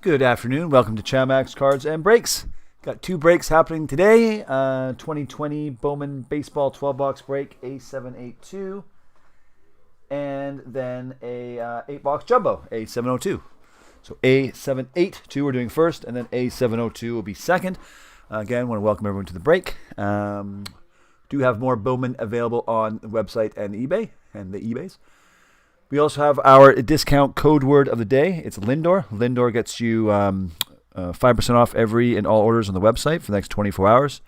Good afternoon. Welcome to Chamax Cards and Breaks. Got two breaks happening today. 2020 Bowman Baseball 12-box break, A782. And then a 8-box Jumbo, A702. So A782 we're doing first, and then A702 will be second. Again, want to welcome everyone to the break. Do have more Bowman available on the website and eBay, and the eBays. We also have our discount code word of the day. It's Lindor. Lindor gets you 5% off every and all orders on the website for the next 24 hours.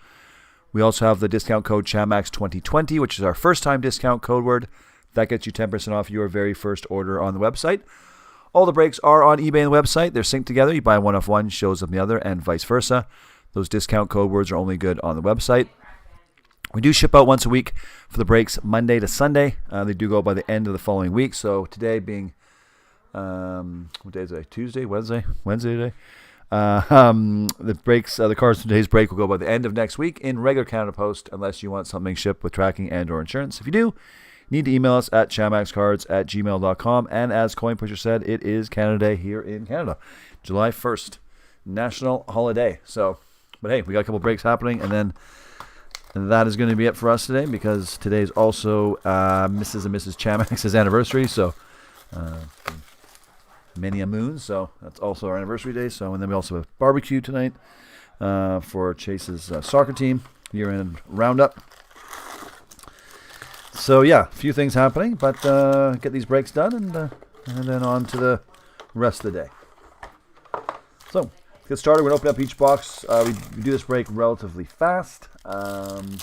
We also have the discount code CHAMAX2020, which is our first-time discount code word. That gets you 10% off your very first order on the website. All the breaks are on eBay and the website. They're synced together. You buy one off one, shows up the other, and vice versa. Those discount code words are only good on the website. We do ship out once a week for the breaks, Monday to Sunday. They do go by the end of the following week. So today being, what day is it? Tuesday, Wednesday today. The breaks, the cards from today's break will go by the end of next week in regular Canada Post, unless you want something shipped with tracking and/or insurance. If you do, you need to email us at chamaxcards@gmail.com. And as Coin Pusher said, it is Canada Day here in Canada, July 1st, national holiday. So, but hey, we got a couple breaks happening, and then. And that is going to be it for us today, because today is also Mrs. and Mrs. Chamax's anniversary. So, many a moon. So, that's also our anniversary day. So, and then we also have barbecue tonight for Chase's soccer team, year-end roundup. So, yeah, a few things happening, but get these breaks done and then on to the rest of the day. So, get started. We're going to open up each box. We do this break relatively fast. And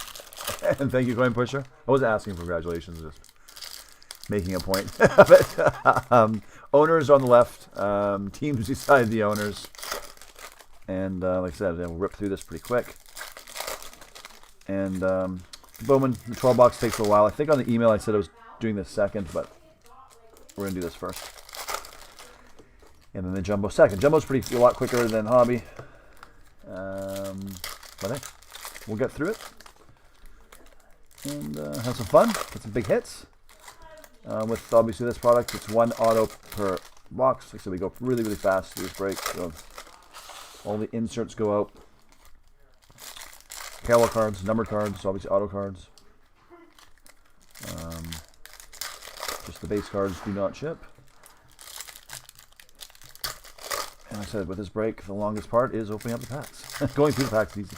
thank you, Coin Pusher. I wasn't asking for congratulations, just making a point. But, owners on the left, teams beside the owners. And like I said, we'll rip through this pretty quick. And Bowman, the 12-box takes a while. I think on the email I said I was doing this second, but we're going to do this first. And then the Jumbo second. Jumbo's a lot quicker than Hobby. But hey, we'll get through it. And have some fun. Get some big hits. With obviously this product, it's one auto per box. Like I said, we go really, really fast through this break. So all the inserts go out. Catalog cards, numbered cards, obviously auto cards. Just the base cards do not ship. And I said, with this break, the longest part is opening up the packs. Going through the packs is easy.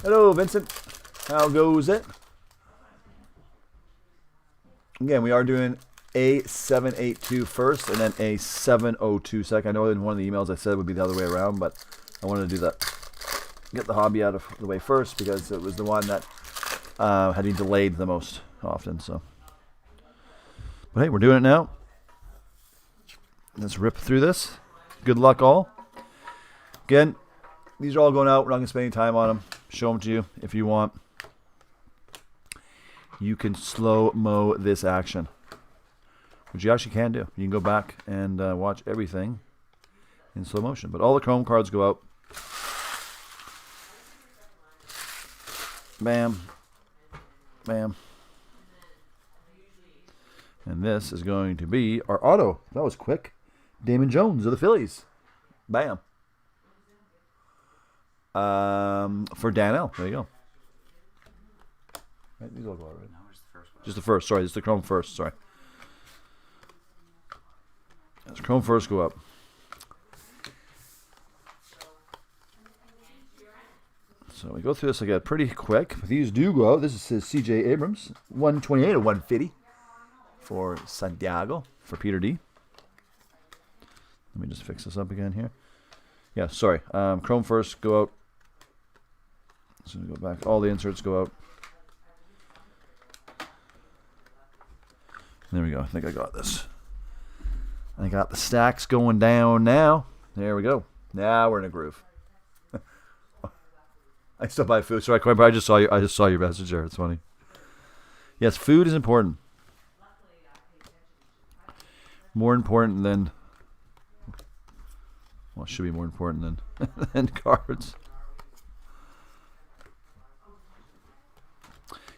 Hello, Vincent. How goes it? Again, we are doing A782 first, and then A702 second. I know in one of the emails I said it would be the other way around, but I wanted to do that. Get the Hobby out of the way first, because it was the one that had been delayed the most often. So, but hey, we're doing it now. Let's rip through this. Good luck, all. Again, these are all going out. We're not going to spend any time on them. Show them to you if you want. You can slow-mo this action, which you actually can do. You can go back and watch everything in slow motion. But all the Chrome cards go out. Bam. Bam. And this is going to be our auto. That was quick. Damon Jones of the Phillies. Bam. For Danell. There you go. Right, these all go out, right? Just the first. Sorry, just the Chrome first. Sorry. Let's Chrome first go up. So we go through this again pretty quick. These do go out. This is his C.J. Abrams. 128 of 150 for Santiago, for Peter D. Let me just fix this up again here. Yeah, sorry. Chrome first go out. So we go back. All the inserts go out. There we go. I think I got this. I got the stacks going down now. There we go. Now we're in a groove. I still buy food. Sorry, I just saw your message there. It's funny. Yes, food is important. More important than Well, it should be more important than than cards.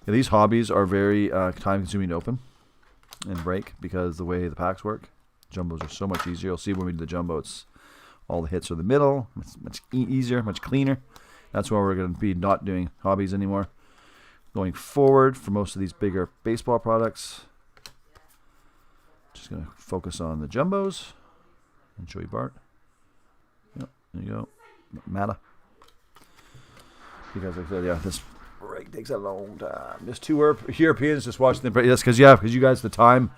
Yeah, these hobbies are very time-consuming to open and break because the way the packs work. Jumbos are so much easier. You'll see when we do the jumbo, it's all the hits are the middle. It's much easier, much cleaner. That's why we're going to be not doing hobbies anymore. Going forward for most of these bigger baseball products, just going to focus on the jumbos and show you Bart. Yep, there you go. Mata. Because like I said, yeah, this break takes a long time. There's two Europeans just watching the break. Yes, because you guys, the time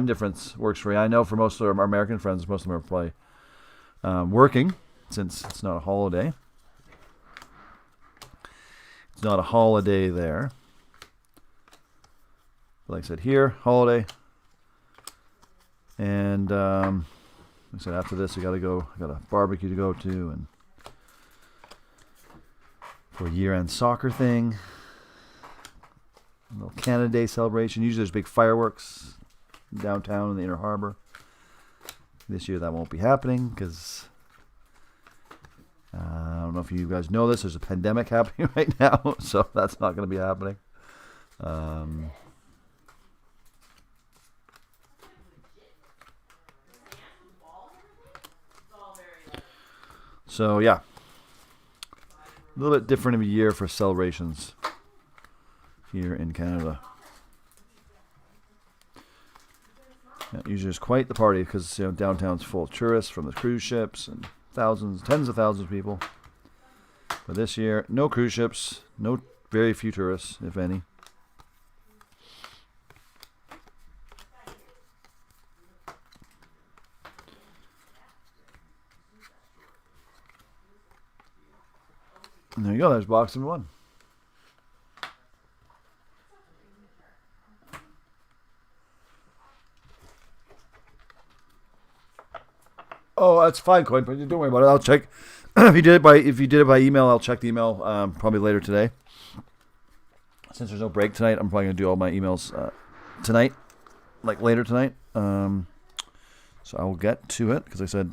difference works for you. I know for most of our American friends, most of them are probably working since it's not a holiday. It's not a holiday there. Like I said, here, holiday. And like I said, after this, I got a barbecue to go to, and for a year-end soccer thing. A little Canada Day celebration. Usually there's big fireworks downtown in the Inner Harbor. This year that won't be happening because I don't know if you guys know this. There's a pandemic happening right now, so that's not going to be happening. So yeah, a little bit different of a year for celebrations here in Canada. Yeah, usually it's quite the party because downtown's full of tourists from the cruise ships and tens of thousands of people. But this year, no cruise ships, very few tourists, if any. And there you go. There's box number 1. Oh, that's fine, Coin. But don't worry about it. I'll check. If you did it by email, I'll check the email probably later today. Since there's no break tonight, I'm probably gonna do all my emails tonight, like later tonight. So I will get to it because I said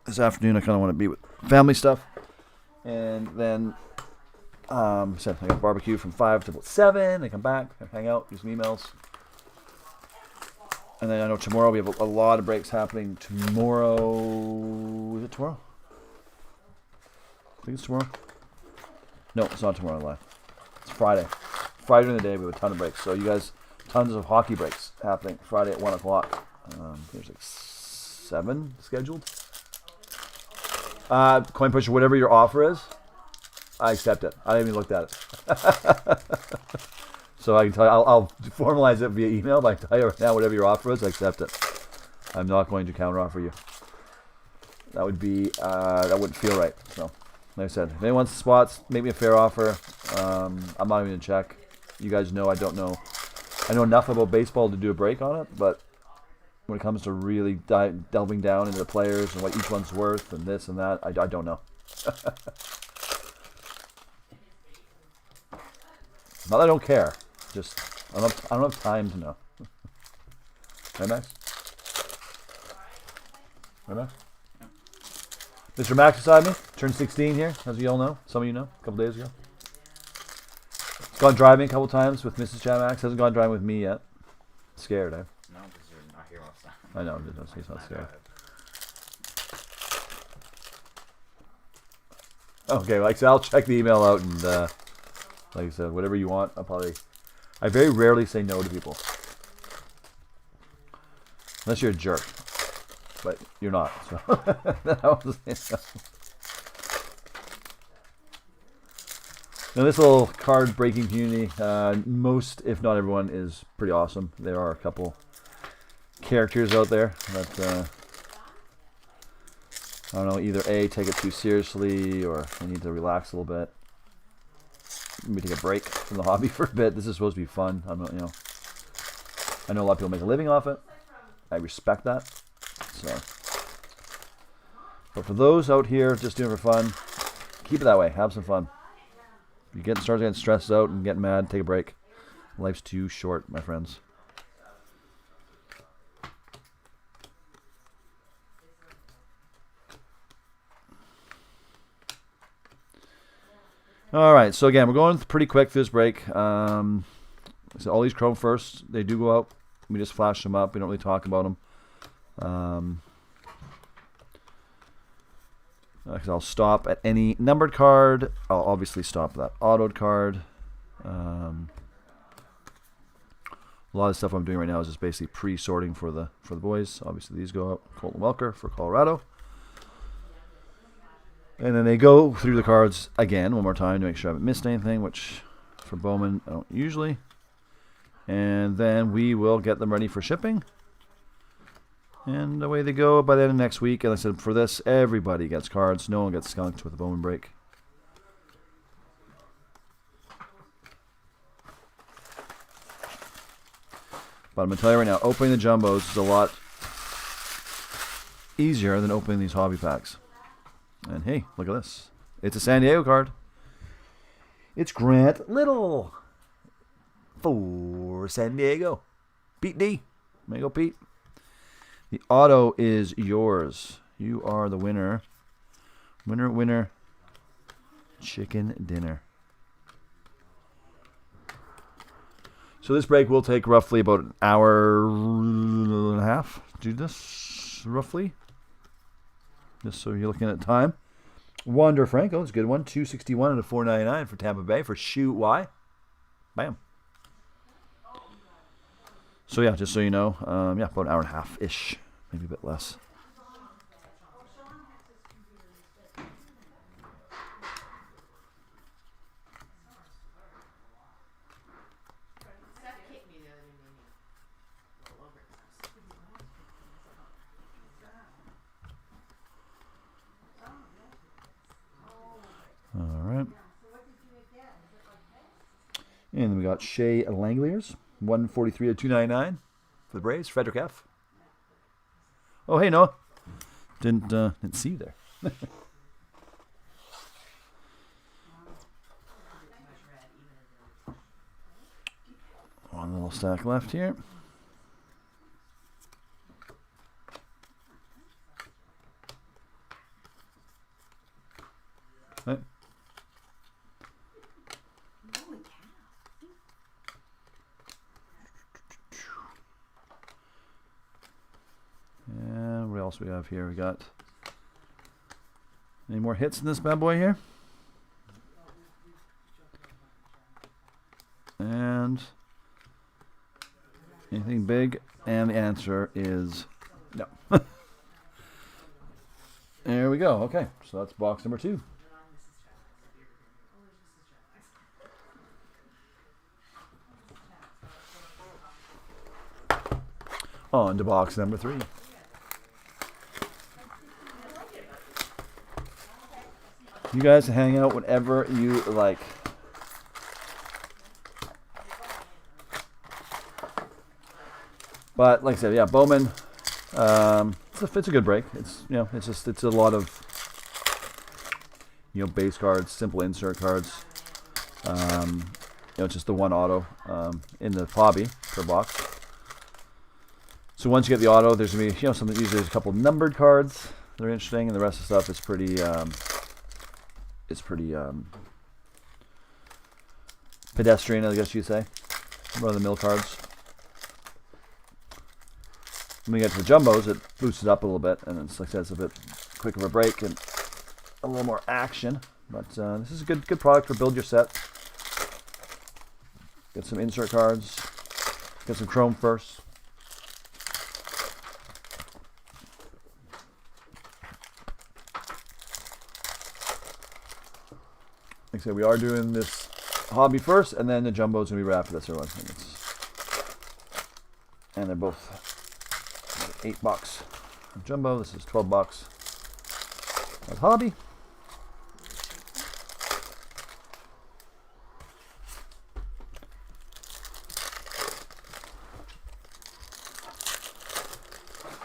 this afternoon I kind of want to be with family stuff, and then said I got barbecue from 5 to about 7. I come back, hang out, do some emails. And then I know tomorrow we have a lot of breaks happening. Tomorrow, is it tomorrow? I think it's tomorrow. No, it's not tomorrow. I lie. It's Friday. Friday during the day we have a ton of breaks. So you guys, tons of hockey breaks happening Friday at 1 o'clock. There's like 7 scheduled. Coin Pusher, whatever your offer is, I accept it. I haven't even looked at it. So I can tell you, I'll formalize it via email, but I can tell you right now, whatever your offer is, I accept it. I'm not going to counteroffer you. That would be, that wouldn't feel right. So, like I said, if anyone wants spots, make me a fair offer. I'm not even going to check. You guys know I don't know. I know enough about baseball to do a break on it, but when it comes to really delving down into the players and what each one's worth and this and that, I don't know. Not that I don't care. Just, I don't have time to know. Right, Max? Right, Max? Mr. Max beside me, turned 16 here, as you all know. Some of you know, a couple days ago. He's gone driving a couple times with Mrs. Chamax. Hasn't gone driving with me yet. Scared, eh? No, because you're not here all the time. I know, he's not scared. Okay, like I said, I'll check the email out and, like I said, whatever you want, I very rarely say no to people. Unless you're a jerk. But you're not, so. Now this little card breaking community, most, if not everyone, is pretty awesome. There are a couple characters out there that, I don't know, either A, take it too seriously, or they need to relax a little bit. Maybe take a break from the hobby for a bit. This is supposed to be fun. I'm not, I know a lot of people make a living off it. I respect that. So, but for those out here just doing it for fun, keep it that way. Have some fun. If you start getting stressed out and getting mad, take a break. Life's too short, my friends. All right, so again, we're going pretty quick through this break. So all these chrome first, they do go out. We just flash them up. We don't really talk about them. Because I'll stop at any numbered card. I'll obviously stop that autoed card. A lot of stuff I'm doing right now is just basically pre-sorting for the boys. Obviously, these go out. Colton Welker for Colorado. And then they go through the cards again one more time to make sure I haven't missed anything, which for Bowman I don't usually. And then we will get them ready for shipping. And away they go by the end of next week. And like I said, for this, everybody gets cards. No one gets skunked with a Bowman break. But I'm going to tell you right now, opening the jumbos is a lot easier than opening these hobby packs. And hey, look at this. It's a San Diego card. It's Grant Little for San Diego. Pete D. There you go, Pete. The auto is yours. You are the winner. Winner, winner. Chicken dinner. So this break will take roughly about an hour and a half to do this, roughly. Just so you're looking at time. Wander Franco, it's a good one. 261 and a 499 for Tampa Bay for Shoot Y. Bam. So yeah, just so you know, yeah, about an hour and a half-ish, maybe a bit less. All right. And then we got Shea Langeliers, 143 to 299 for the Braves. Frederick F. Oh, hey, Noah. Didn't see you there. One little stack left here. Right. And what else we have here? We got any more hits in this bad boy here? And anything big? And the answer is no. There we go. Okay, so that's box number 2. On to box number 3. You guys hang out whenever you like. But like I said, yeah, Bowman. It's a good break. It's it's a lot of base cards, simple insert cards. It's just the one auto in the hobby per box. So once you get the auto, there's gonna be usually there's a couple numbered cards that are interesting, and the rest of the stuff is pretty pedestrian, I guess you'd say. One of the mill cards. When we get to the jumbos, it boosts it up a little bit, and it's like I said, it's a bit quicker of a break and a little more action. But this is a good product for build your set. Get some insert cards. Get some chrome first. Like I said, we are doing this hobby first, and then the jumbo's gonna be right after this one. And they're both $8 jumbo. This is $12. That's hobby.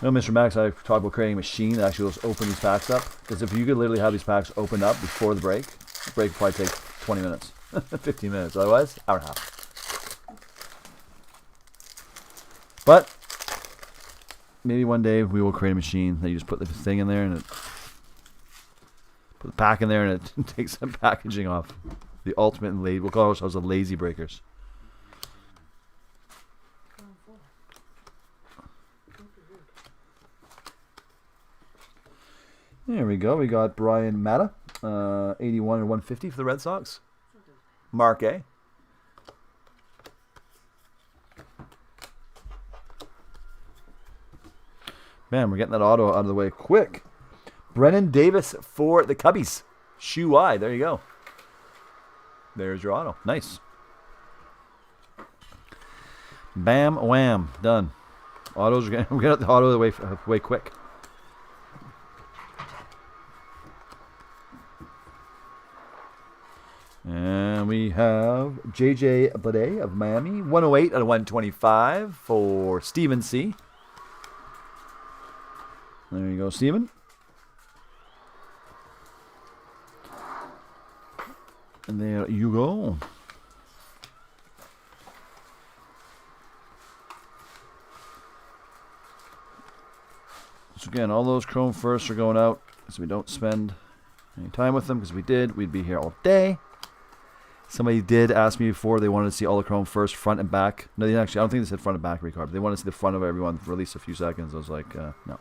No, Mr. Max, I talked about creating a machine that actually will open these packs up. Because if you could literally have these packs opened up before the break would probably take 20 minutes, 15 minutes. Otherwise, hour and a half. But maybe one day we will create a machine that you just put the thing in there and put the pack in there and it takes the packaging off. The ultimate in lazy. We'll call ourselves the lazy breakers. There we go. We got Brian Matta, 81 and 150 for the Red Sox. Mark A. Man, we're getting that auto out of the way quick. Brennan Davis for the Cubbies. Shoe Y. There you go. There's your auto. Nice. Bam, wham. Done. Autos are getting. We're getting the auto of the way quick. And we have J.J. Bleday of Miami. 108 out of 125 for Stephen C. There you go, Stephen. And there you go. So again, all those Chrome firsts are going out so we don't spend any time with them, because if we did, we'd be here all day. Somebody did ask me before they wanted to see all the Chrome first, front and back. No, they actually, I don't think they said front and back recard, but they wanted to see the front of everyone for at least a few seconds. I was like, no.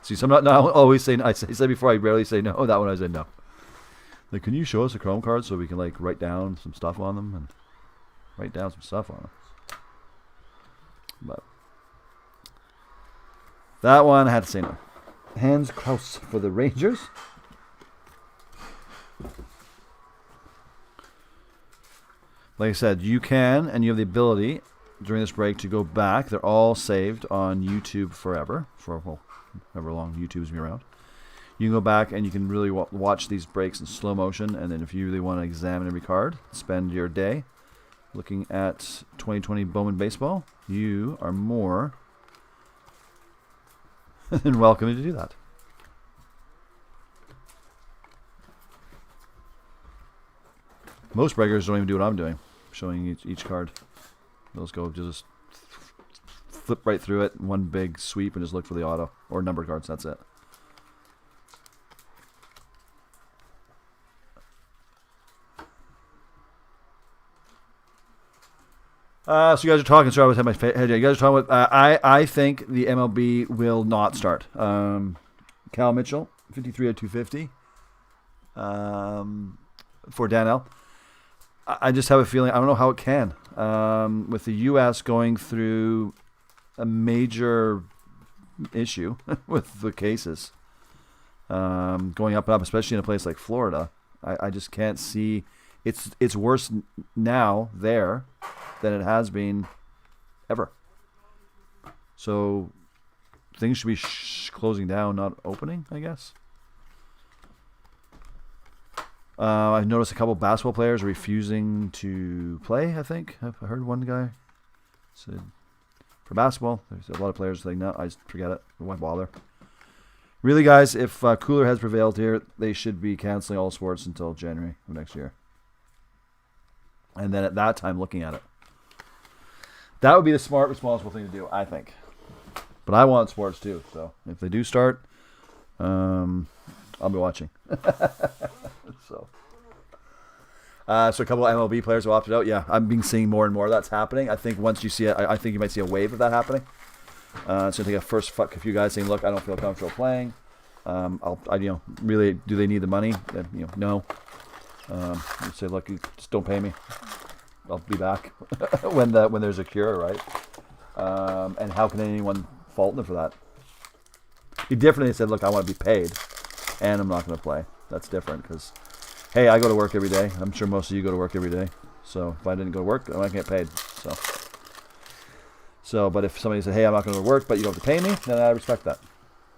See, so I'm not always saying, I said before, I rarely say no. That one I said no. Like, can you show us the Chrome cards so we can, like, write down some stuff on them and write down some stuff on them? But that one I had to say no. Hans Kraus for the Rangers. Like I said, you can, and you have the ability during this break to go back. They're all saved on YouTube forever, for however long YouTube's been around. You can go back and you can really watch these breaks in slow motion, and then if you really want to examine every card, spend your day looking at 2020 Bowman Baseball, you are more than welcome to do that. Most breakers don't even do what I'm doing, showing each card. They'll just go just flip right through it, one big sweep, and just look for the auto or number cards. That's it. So you guys are talking. Sorry, I was having my head. You guys are talking about. I think the MLB will not start. Cal Mitchell, 53 out of 250. For Danell. I just have a feeling. I don't know how it can. With the U.S. going through a major issue with the cases going up and up, especially in a place like Florida, I just can't see. It's worse now there than it has been ever. So things should be closing down, not opening, I guess. I've noticed a couple basketball players refusing to play, I think. I heard one guy said for basketball, there's a lot of players saying, no, I just forget it. Why bother? Really, guys, if cooler heads prevailed here, they should be canceling all sports until January of next year. And then at that time, looking at it. That would be the smart, responsible thing to do, I think. But I want sports too, so if they do start, I'll be watching. So a couple of MLB players have opted out. Yeah, I've been seeing more and more of that's happening. I think once you see it, I think you might see a wave of that happening. So I think a first fuck a few guys saying, "Look, I don't feel comfortable playing. Really, do they need the money? No. You say, look, you just don't pay me. I'll be back when there's a cure, right? And how can anyone fault them for that? He definitely said, look, I want to be paid, and I'm not going to play. That's different because, hey, I go to work every day. I'm sure most of you go to work every day. So if I didn't go to work, I might get paid. So, but if somebody said, hey, I'm not going to work, but you don't have to pay me, then I respect that.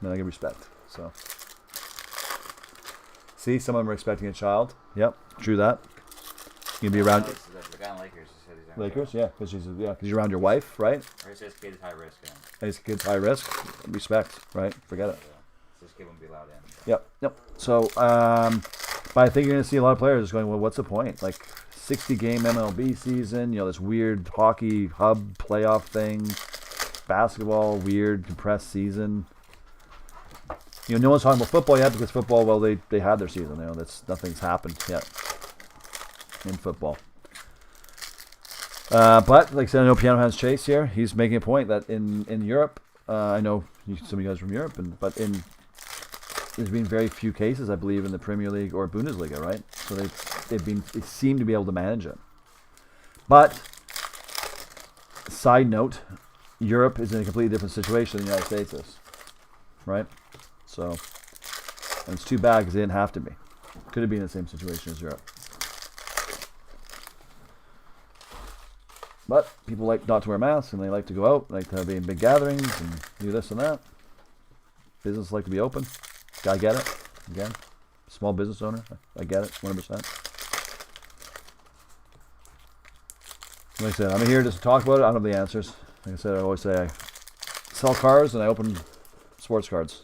Then I give respect. So, see, some of them are expecting a child. Yep, true that. You can be around. The guy in Lakers said he's Lakers, yeah, because you're around your wife, right? Or he says kid's high risk. And his kid's high risk. Respect, right? Forget it. So this kid won't be allowed in. Yep. So, but I think you're going to see a lot of players going, well, what's the point? Like, 60-game MLB season, this weird hockey hub playoff thing, basketball, weird compressed season. No one's talking about football yet because football, well, they had their season. Nothing's happened yet. in football. But like I said, I know Piano Hands Chase here. He's making a point that in Europe, I know some of you guys from Europe, but there's been very few cases, I believe, in the Premier League or Bundesliga, right? So they seem to be able to manage it. But side note, Europe is in a completely different situation than the United States is, right? So, and it's too bad because they didn't have to be. Could have been in the same situation as Europe. But people like not to wear masks, and they like to go out, like to be in big gatherings and do this and that. Business like to be open. I get it. Again, small business owner. I get it, 100%. Like I said, I'm here just to talk about it. I don't have the answers. Like I said, I always say I sell cars and I open sports cards.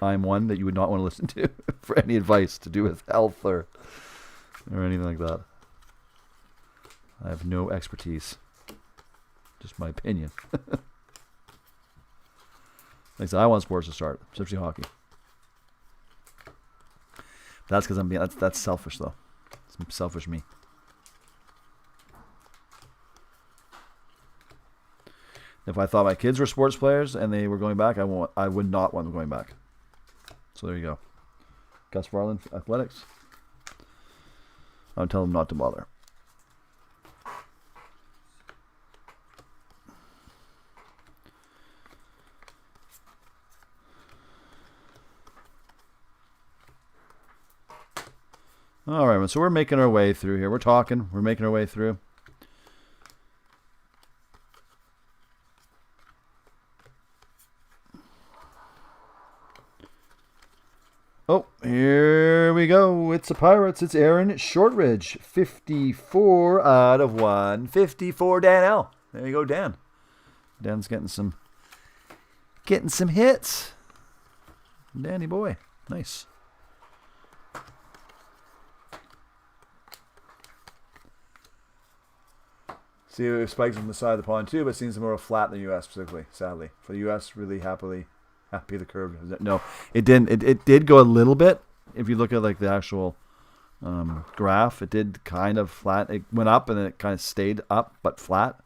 I'm one that you would not want to listen to for any advice to do with health or anything like that. I have no expertise. Just my opinion. Like I said, I want sports to start, especially hockey. That's because that's selfish though. It's selfish me. If I thought my kids were sports players and they were going back, I would not want them going back. So there you go. Gus Farland, athletics. I would tell them not to bother. All right, so we're making our way through here. We're making our way through. Oh, here we go. It's the Pirates. It's Aaron Shortridge. 54 out of 154. Dan L. There you go, Dan. Dan's getting some hits. Danny boy. Nice. See, it spikes on the side of the pond too, but it seems more flat in the U.S. specifically, sadly. For the U.S., really happy the curve. No, it didn't. It did go a little bit. If you look at like the actual graph, it did kind of flat. It went up and then it kind of stayed up, but flat.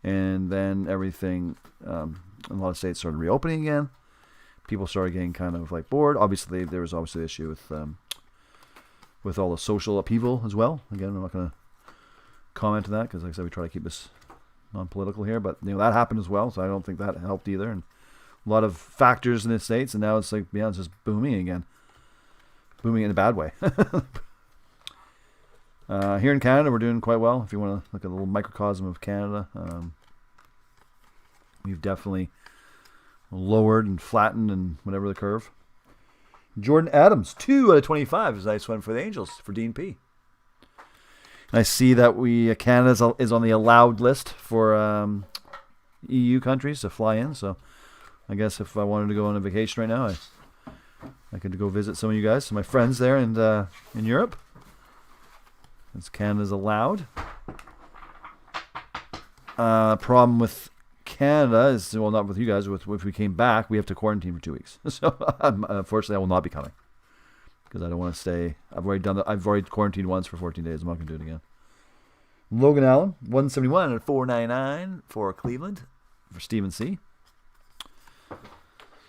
And then everything, in a lot of states started reopening again. People started getting kind of like bored. Obviously, there was obviously the issue with all the social upheaval as well. Again, I'm not going to comment on that because, like I said, we try to keep this non-political here. But that happened as well, so I don't think that helped either. And a lot of factors in the States, and now it's like, it's just booming again. Booming in a bad way. Here in Canada, we're doing quite well. If you want to look at a little microcosm of Canada, we've definitely lowered and flattened and whatever the curve. Jordan Adams, 2 out of 25 is a nice one for the Angels, for Dean P. I see that Canada is on the allowed list for EU countries to fly in, so I guess if I wanted to go on a vacation right now, I could go visit some of you guys, some of my friends there in Europe. Since Canada's allowed. Problem with Canada is, well, not with you guys. If we came back, we have to quarantine for 2 weeks. So unfortunately, I will not be coming because I don't want to stay. I've already quarantined once for 14 days. I'm not going to do it again. Logan Allen, 171 and 499 for Cleveland for Stephen C.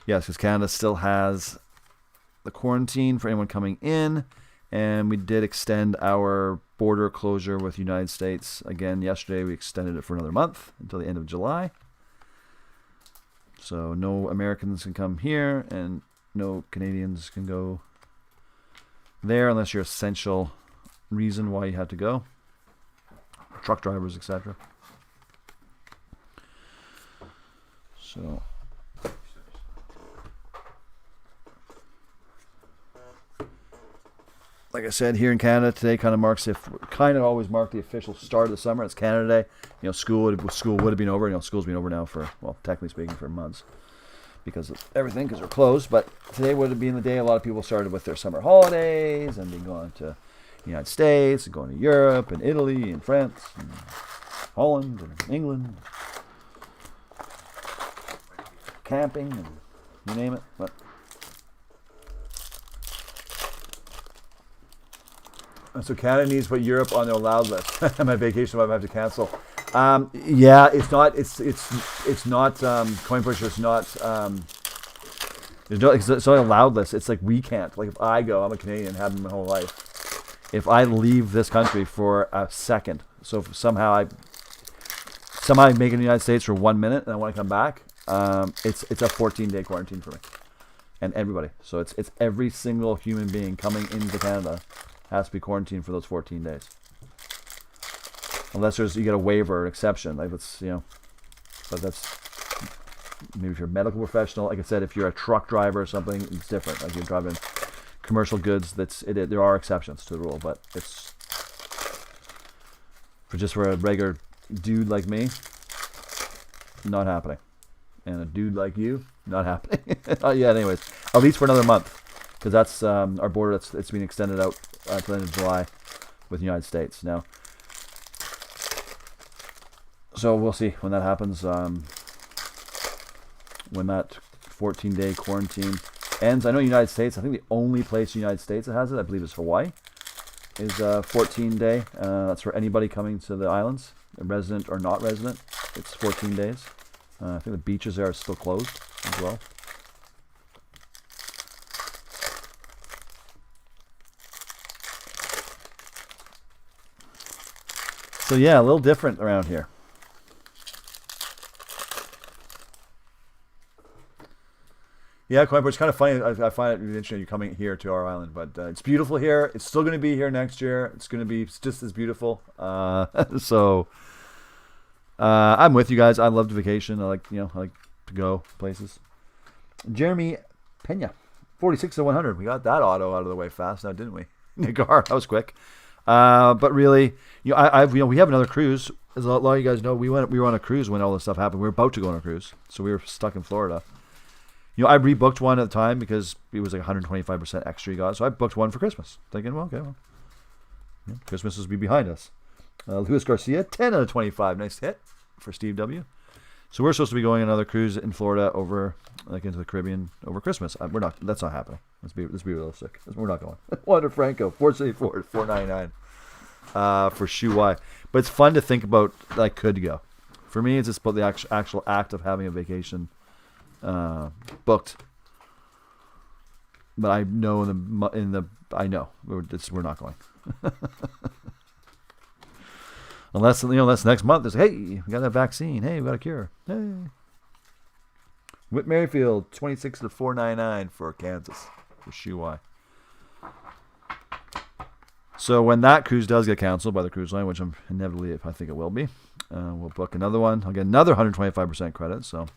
Yes, because Canada still has the quarantine for anyone coming in, and we did extend our border closure with the United States. Again, yesterday we extended it for another month until the end of July. So no Americans can come here, and no Canadians can go there unless you're essential reason why you have to go. Truck drivers, etc. So like I said, here in Canada today kind of always marked the official start of the summer. It's Canada Day. School would have been over. School's been over now for, well, technically speaking, for months because of everything, because they're closed. But today would have been the day a lot of people started with their summer holidays and been going to the United States and going to Europe and Italy and France and Holland and England, camping and you name it. But So Canada needs to put Europe on their allowed list. My vacation might have to cancel. Yeah, it's not. It's not. Coin pusher. It's not. It's not a allowed list. It's like we can't. Like if I go, I'm a Canadian, have been my whole life. If I leave this country for a second, so if somehow I make it in the United States for 1 minute and I want to come back, it's a 14-day quarantine for me and everybody. So it's every single human being coming into Canada has to be quarantined for those 14 days. Unless you get a waiver or an exception, like it's but that's maybe if you're a medical professional. Like I said, if you're a truck driver or something, it's different. Like you're driving commercial goods, there are exceptions to the rule, but it's for a regular dude like me, not happening, and a dude like you, not happening. Yeah. Anyways, at least for another month, because that's our border. It's being extended out to the end of July with the United States now. So we'll see when that happens. When that 14-day quarantine ends. I know United States. I think the only place in the United States that has it, I believe, is Hawaii. Is 14-day. That's for anybody coming to the islands, resident or not resident. It's 14 days. I think the beaches there are still closed as well. So yeah, a little different around here. Yeah, Coinport, it's kind of funny. I find it interesting you're coming here to our island, but it's beautiful here. It's still going to be here next year. It's going to be just as beautiful. So I'm with you guys. I love to vacation. I like to go places. Jeremy Pena, 46 to 100. We got that auto out of the way fast now, didn't we? Nagar, that was quick. But really, we have another cruise. As a lot of you guys know, we were on a cruise when all this stuff happened. We were about to go on a cruise, so we were stuck in Florida. I rebooked one at the time because it was like 125% extra you got. So I booked one for Christmas, thinking, Christmas will be behind us. Luis Garcia, 10 out of 25, nice hit for Steve W. So we're supposed to be going on another cruise in Florida over, like into the Caribbean over Christmas. We're not. That's not happening. Let's be realistic. We're not going. Wander Franco, 474, 499 for Shu Y. But it's fun to think about that I could go. For me, it's just about the actual act of having a vacation booked. But I know we're not going. Unless next month is, hey, we got that vaccine. Hey, we got a cure. Hey. Whit Merrifield, 26 to 499 for Kansas for Shu Y. So when that cruise does get canceled by the cruise line, which I'm inevitably, if I think it will be, we'll book another one. I'll get another 125% credit. So if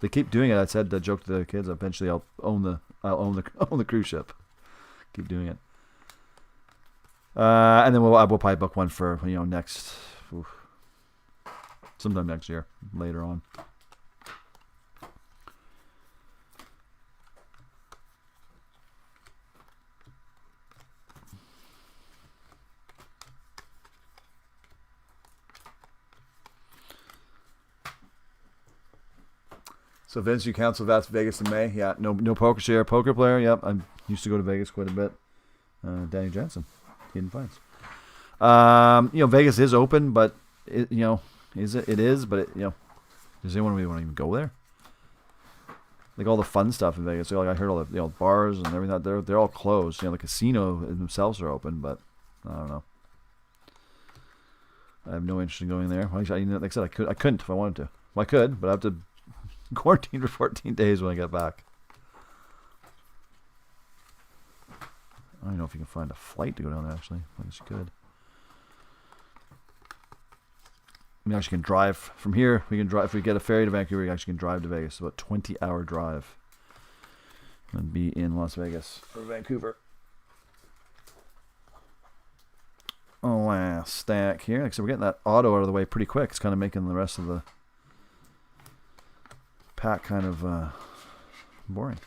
they keep doing it. I said the joke to the kids. Eventually, I'll own the cruise ship. Keep doing it. And then we'll probably book one for sometime next year, later on. So Vince, you canceled Las Vegas in May. Yeah, no poker share, poker player. Yep, I used to go to Vegas quite a bit. Danny Jensen. Hidden Finds. Vegas is open, but it is, but does anyone really want to even go there? Like all the fun stuff in Vegas. So I heard all the bars and everything. They're all closed. The casino themselves are open, but I don't know. I have no interest in going there. Like I said, I couldn't if I wanted to. Well, I could, but I have to quarantine for 14 days when I get back. I don't know if you can find a flight to go down there, actually. I guess you could. We actually can drive from here. We can drive. If we get a ferry to Vancouver, we actually can drive to Vegas. It's about a 20-hour drive. And be in Las Vegas or Vancouver. Oh, last stack here. Like I said, we're getting that auto out of the way pretty quick. It's kind of making the rest of the pack kind of boring.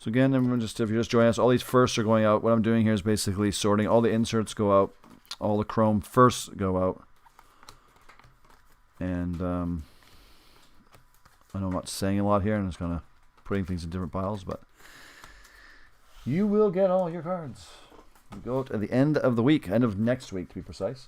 So again, everyone, if you're just joining us, all these firsts are going out. What I'm doing here is basically sorting. All the inserts go out all the chrome first go out. And I know I'm not saying a lot here, and I'm just kind of putting things in different piles, but you will get all your cards. We go out at the end of the week, end of next week to be precise.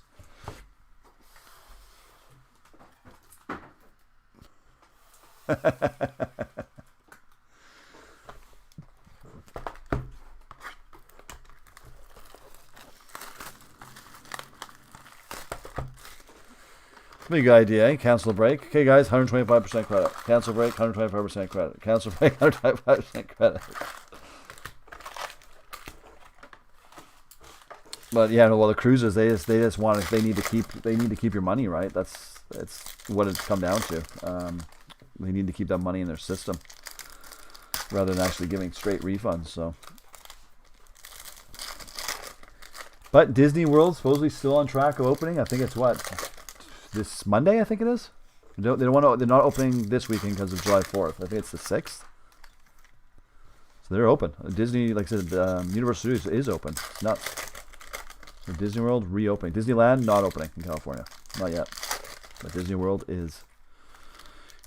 Big idea, eh? Cancel break. Okay, guys, 125% credit. Cancel break, 125% credit. Cancel break, 125% credit. But yeah, well, the cruises they just want they need to keep your money, right? That's what it's come down to. They need to keep that money in their system rather than actually giving straight refunds. So, but Disney World supposedly still on track of opening. I think it's this Monday. I think it is. They're not opening this weekend because of July 4th. I think it's the 6th. So they're open. Disney, like I said, Universal Studios is open. It's not. So Disney World reopening. Disneyland not opening in California. Not yet. But Disney World is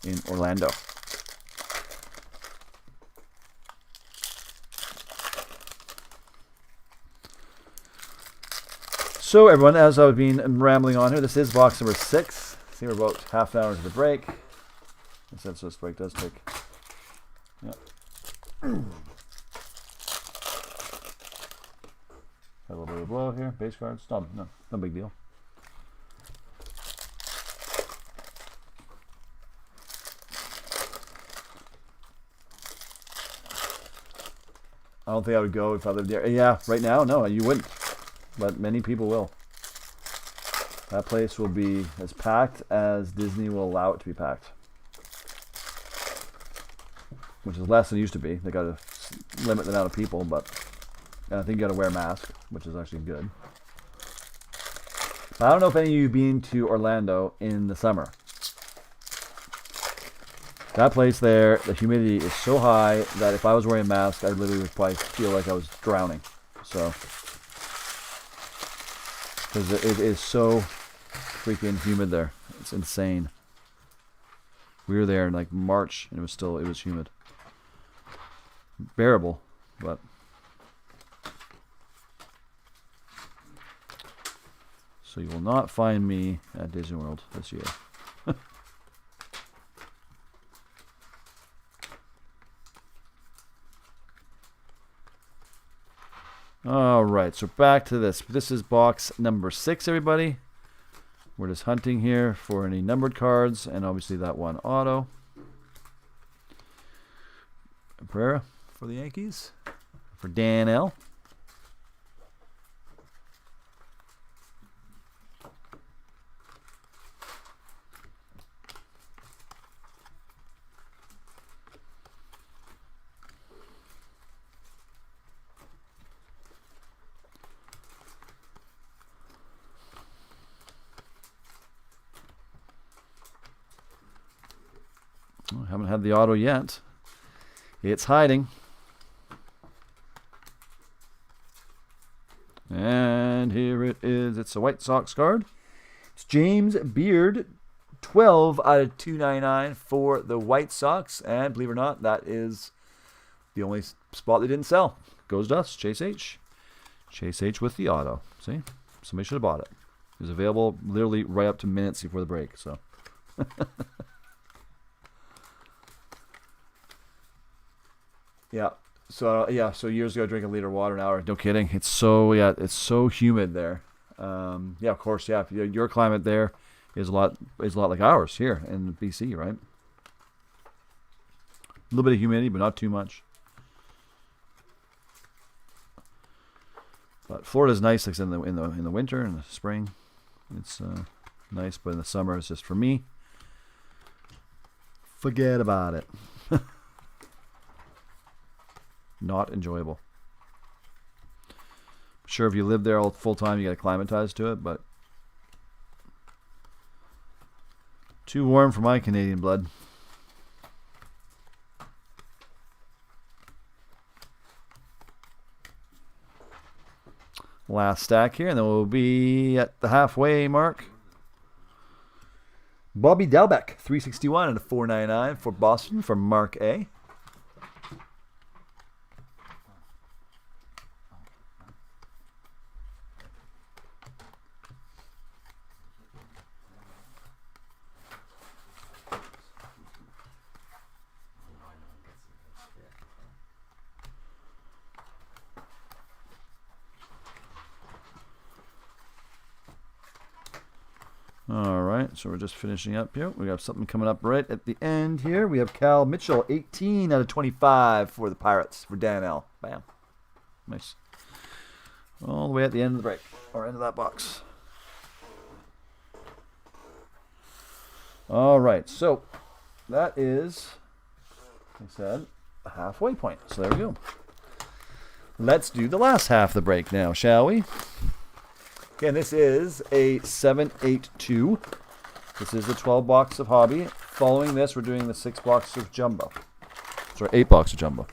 in Orlando. So everyone, as I've been rambling on here, this is box number 6. See, we're about half an hour into the break. Since this break does take... Yeah. A little bit of blow here. Base cards. No big deal. I don't think I would go if I lived there. Yeah, right now, no, you wouldn't. But many people will. That place will be as packed as Disney will allow it to be packed. Which is less than it used to be. They got to limit the amount of people, but I think you got to wear a mask, which is actually good. But I don't know if any of you have been to Orlando in the summer. That place there, the humidity is so high that if I was wearing a mask, I literally would probably feel like I was drowning. So, because it is so freaking humid there. It's insane. We were there in like March, and it was humid. Bearable, but... So you will not find me at Disney World this year. Alright, so back to this. This is box number 6, everybody. We're just hunting here for any numbered cards, and obviously that one auto. Pereira for the Yankees. For Dan L. I haven't had the auto yet. It's hiding. And here it is. It's a White Sox card. It's James Beard, 12 out of 299 for the White Sox. And believe it or not, that is the only spot they didn't sell. Goes to us, Chase H. Chase H with the auto. See? Somebody should have bought it. It was available literally right up to minutes before the break. So... Yeah. So So years ago, I drank a liter of water an hour. No kidding. It's so humid there. Yeah, of course. Yeah, your climate there is a lot like ours here in BC, right? A little bit of humidity, but not too much. But Florida's nice, like in the winter and the spring. It's nice, but in the summer, it's just for me. Forget about it. Not enjoyable. Sure, if you live there all full time, you got acclimatized to it, but too warm for my Canadian blood. Last stack here, and then we'll be at the halfway mark. Bobby Dalbeck, 361 and a 499 for Boston from Mark A. All right, so we're just finishing up here. We have something coming up right at the end here. We have Cal Mitchell, 18 out of 25 for the Pirates for Dan L. Bam. Nice. All the way at the end of the break, or end of that box. All right, so that is, like I said, a halfway point. So there we go. Let's do the last half of the break now, shall we? Again, this is a 782. This is the 12 box of Hobby. Following this, we're doing the 6 box of Jumbo. Sorry, 8 box of Jumbo.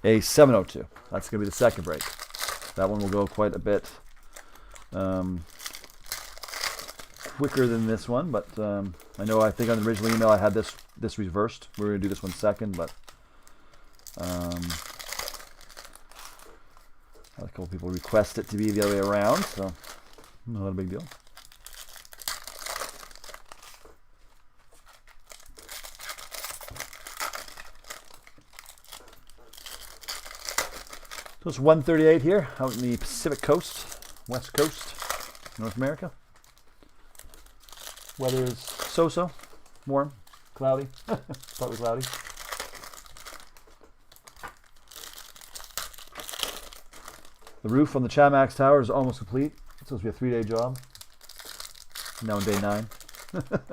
A 702. That's going to be the second break. That one will go quite a bit quicker than this one, but I think on the original email I had this reversed. We're going to do this one second, but a couple people request it to be the other way around, so not a big deal. So it's 138 here out in the Pacific Coast, West Coast, North America. Weather is so-so, warm, cloudy, partly cloudy. The roof on the Chamax Tower is almost complete. It's supposed to be a 3-day job. Now on day 9. A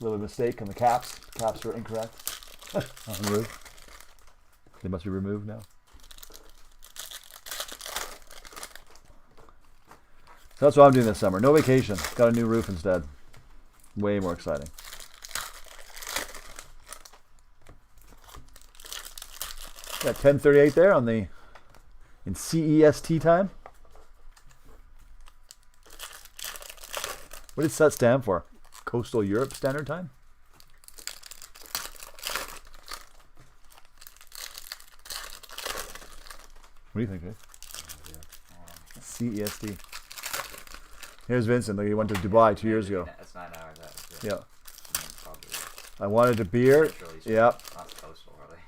little mistake on the caps. The caps are incorrect on the roof. They must be removed now. So that's what I'm doing this summer. No vacation. Got a new roof instead. Way more exciting. Got 10:38 there on the in CEST time. What does that stand for? Coastal Europe Standard Time? What do you think, Dave? CEST. Here's Vincent. Like he went to Dubai 2 years ago. That's 9 hours. That's Yeah. probably I wanted a beer. Yeah. not coastal, really.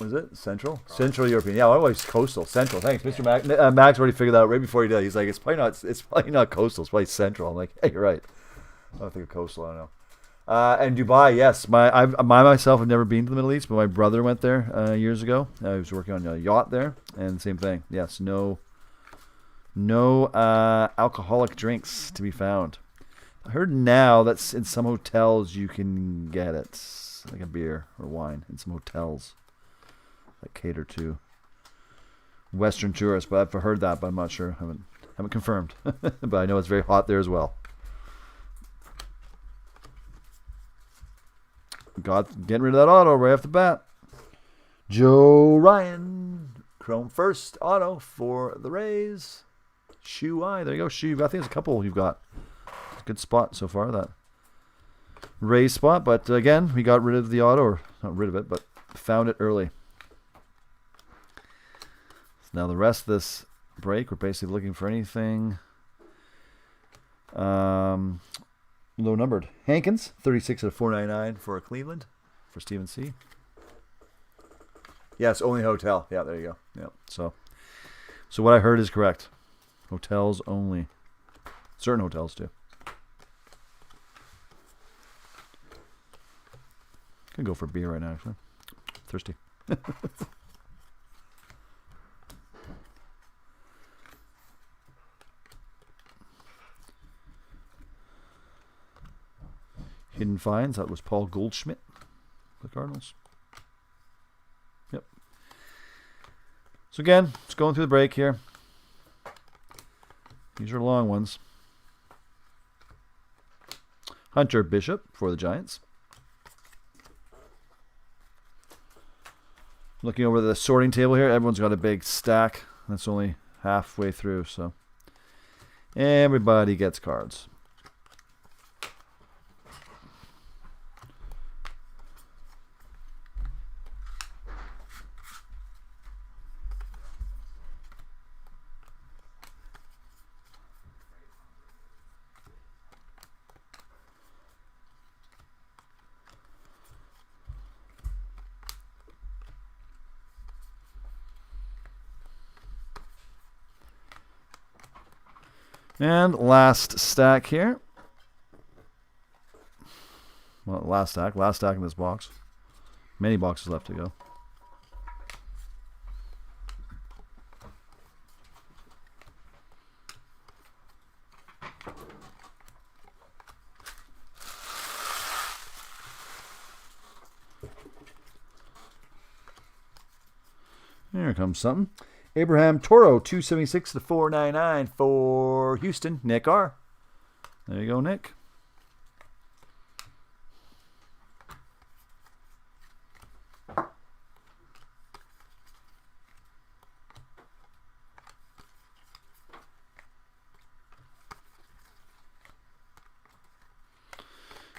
Was it Central? Probably. Central European. Yeah, always coastal. Central. Thanks, Mr. Mac. Max already figured that out right before he did. He's like, it's probably not coastal. It's probably central. I'm like, hey, you're right. I don't think of coastal. I don't know. And Dubai, yes. I myself have never been to the Middle East, but my brother went there years ago. He was working on a yacht there, and same thing. Yes, no alcoholic drinks to be found. I heard now that in some hotels you can get it, like a beer or wine in some hotels that cater to Western tourists. But I've heard that, but I'm not sure. Haven't confirmed. But I know it's very hot there as well. Getting rid of that auto right off the bat. Joe Ryan, Chrome first auto for the Rays. Shoe Eye, there you go. Shoe. I think there's a couple you've got. Good spot so far, that Rays spot. But again, we got rid of the auto, or not rid of it, but found it early. So now the rest of this break, we're basically looking for anything low numbered. Hankins, 36 out of 499 for Cleveland, for Stephen C. Yes, only hotel. Yeah, there you go. Yeah. So what I heard is correct. Hotels only. Certain hotels too. Could go for beer right now, actually. Thirsty. Hidden finds. That was Paul Goldschmidt, the Cardinals. Yep. So again, just going through the break here. These are long ones. Hunter Bishop for the Giants. Looking over the sorting table here, everyone's got a big stack That's only halfway through, so everybody gets cards. And last stack here. Well, last stack in this box. Many boxes left to go. Here comes something. Abraham Toro, 276 to 499 for Houston. Nick R. There you go, Nick.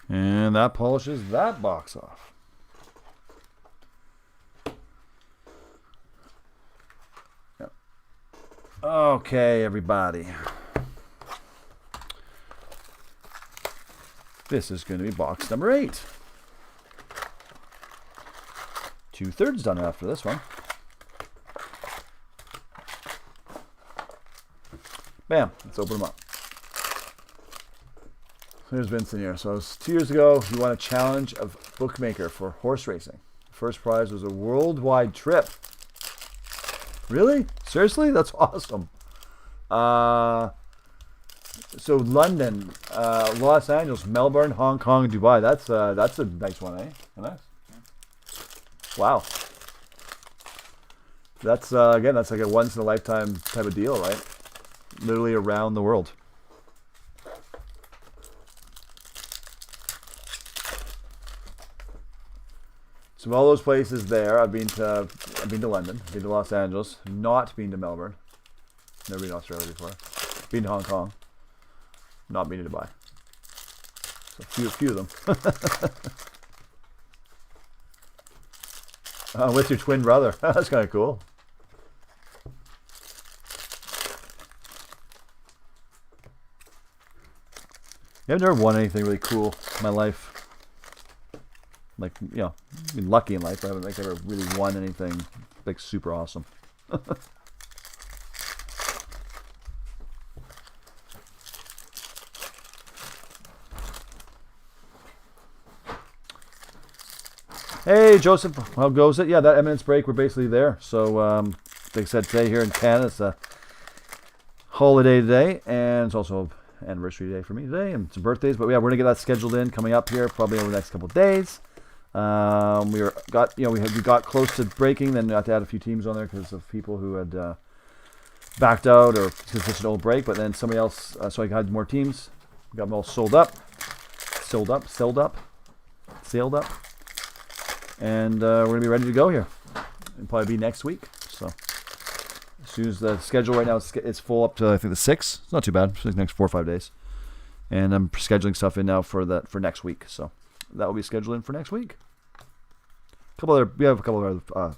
And that polishes that box off. Okay, everybody. This is going to be box number 8. 2/3 done after this one. Bam. Let's open them up. Here's Vincent here. So it was 2 years ago, he won a challenge of bookmaker for horse racing. First prize was a worldwide trip. Really? Seriously? That's awesome. So London, Los Angeles, Melbourne, Hong Kong, Dubai. That's a nice one, eh? Nice. Wow. That's again, that's like a once in a lifetime type of deal, right? Literally around the world. So all those places there, I've been to London, been to Los Angeles, not been to Melbourne, never been to Australia before, been to Hong Kong, not been to Dubai. So a few of them. With your twin brother, that's kind of cool. Yeah, I've never won anything really cool in my life. Like, you know, been lucky in life, but I haven't ever really won anything like super awesome. Hey, Joseph, how goes it? Yeah, that Eminence break, we're basically there. So, like I said, today here in Canada, it's a holiday today, and it's also anniversary day for me today, and some birthdays. But yeah, we're gonna get that scheduled in coming up here, probably over the next couple of days. We got close to breaking, then had to add a few teams on there because of people who had backed out or because it's an old break. But then somebody else, so I had more teams, got them all sailed up, and we're gonna be ready to go here. It'll probably be next week. So as soon as the schedule right now it's full up to I think the 6th. It's not too bad. It's like the next 4 or 5 days, and I'm scheduling stuff in now for next week. So that will be scheduled in for next week. We have a couple of other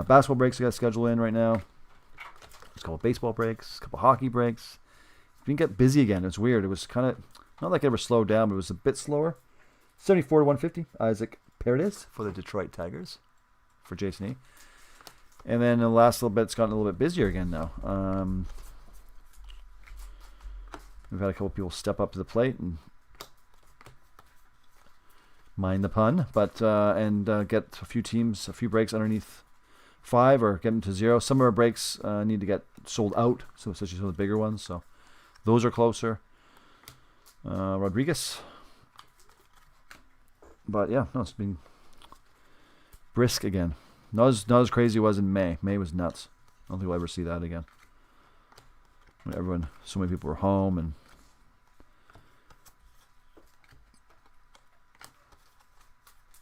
basketball breaks we got scheduled in right now. There's a couple of baseball breaks, a couple of hockey breaks. We didn't get busy again. It's weird. It was kind of not like it ever slowed down, but it was a bit slower. 74 to 150. Isaac Paredes for the Detroit Tigers for Jason E. And then the last little bit, it's gotten a little bit busier again now. We've had a couple of people step up to the plate and mind the pun, but and get a few teams, a few breaks underneath 5 or get them to 0. Some of our breaks need to get sold out, so especially some of the bigger ones. So those are closer. Rodriguez, but yeah, no, it's been brisk again. Not as crazy as it was in May. May was nuts. I don't think we'll ever see that again. When so many people were home and.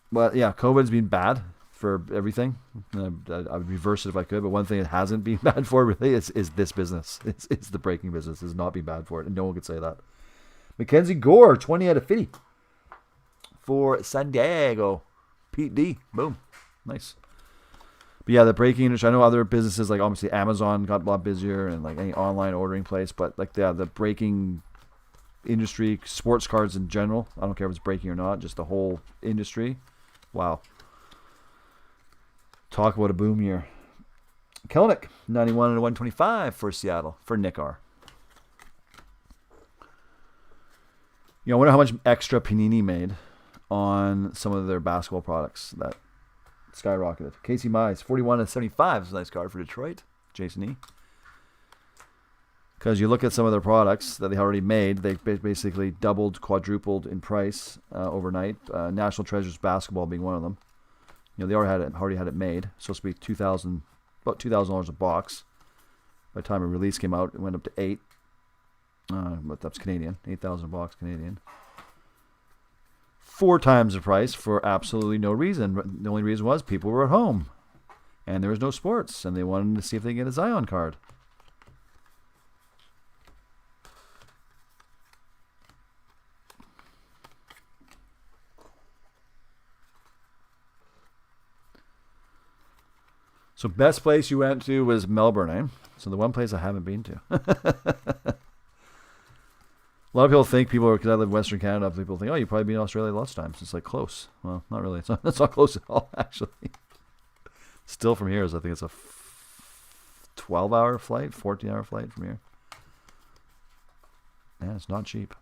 But yeah, COVID's been bad. for everything. I would reverse it if I could, but one thing it hasn't been bad for really is this business. It's the breaking business. It's not been bad for it, and no one could say that. Mackenzie Gore, 20 out of 50 for San Diego. Pete D. Boom. Nice. But yeah, the breaking industry, I know other businesses, like obviously Amazon got a lot busier and like any online ordering place, but like the breaking industry, sports cards in general, I don't care if it's breaking or not, just the whole industry. Wow. Talk about a boom year. Kelnick, 91 out of 125 for Seattle, for Nick R. I wonder how much extra Panini made on some of their basketball products that skyrocketed. Casey Mize, 41 of 75 is a nice card for Detroit. Jason E. Because you look at some of their products that they already made, they basically doubled, quadrupled in price overnight. National Treasures basketball being one of them. They already had it made. It's supposed to be about $2,000 a box. By the time a release came out, it went up to $8,000. But that's Canadian. $8,000 a box Canadian. 4 times the price for absolutely no reason. The only reason was people were at home. And there was no sports. And they wanted to see if they could get a Zion card. So best place you went to was Melbourne, eh? So the one place I haven't been to. A lot of people think because I live in Western Canada, people think, oh, you've probably been to Australia lots of times. It's like close. Well, not really. It's not close at all, actually. Still from here I think it's a 12-hour flight, 14-hour flight from here. Yeah, it's not cheap.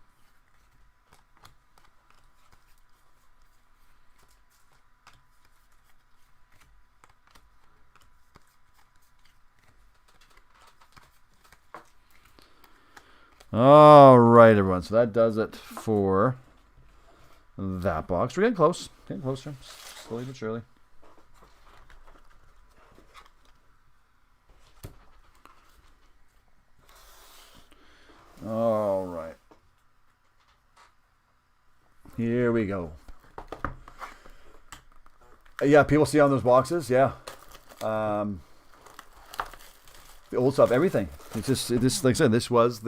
All right, everyone. So that does it for that box. We're getting close. Getting closer. Slowly but surely. All right. Here we go. Yeah, people see on those boxes. Yeah. The old stuff, everything. It's just this. Like I said, this is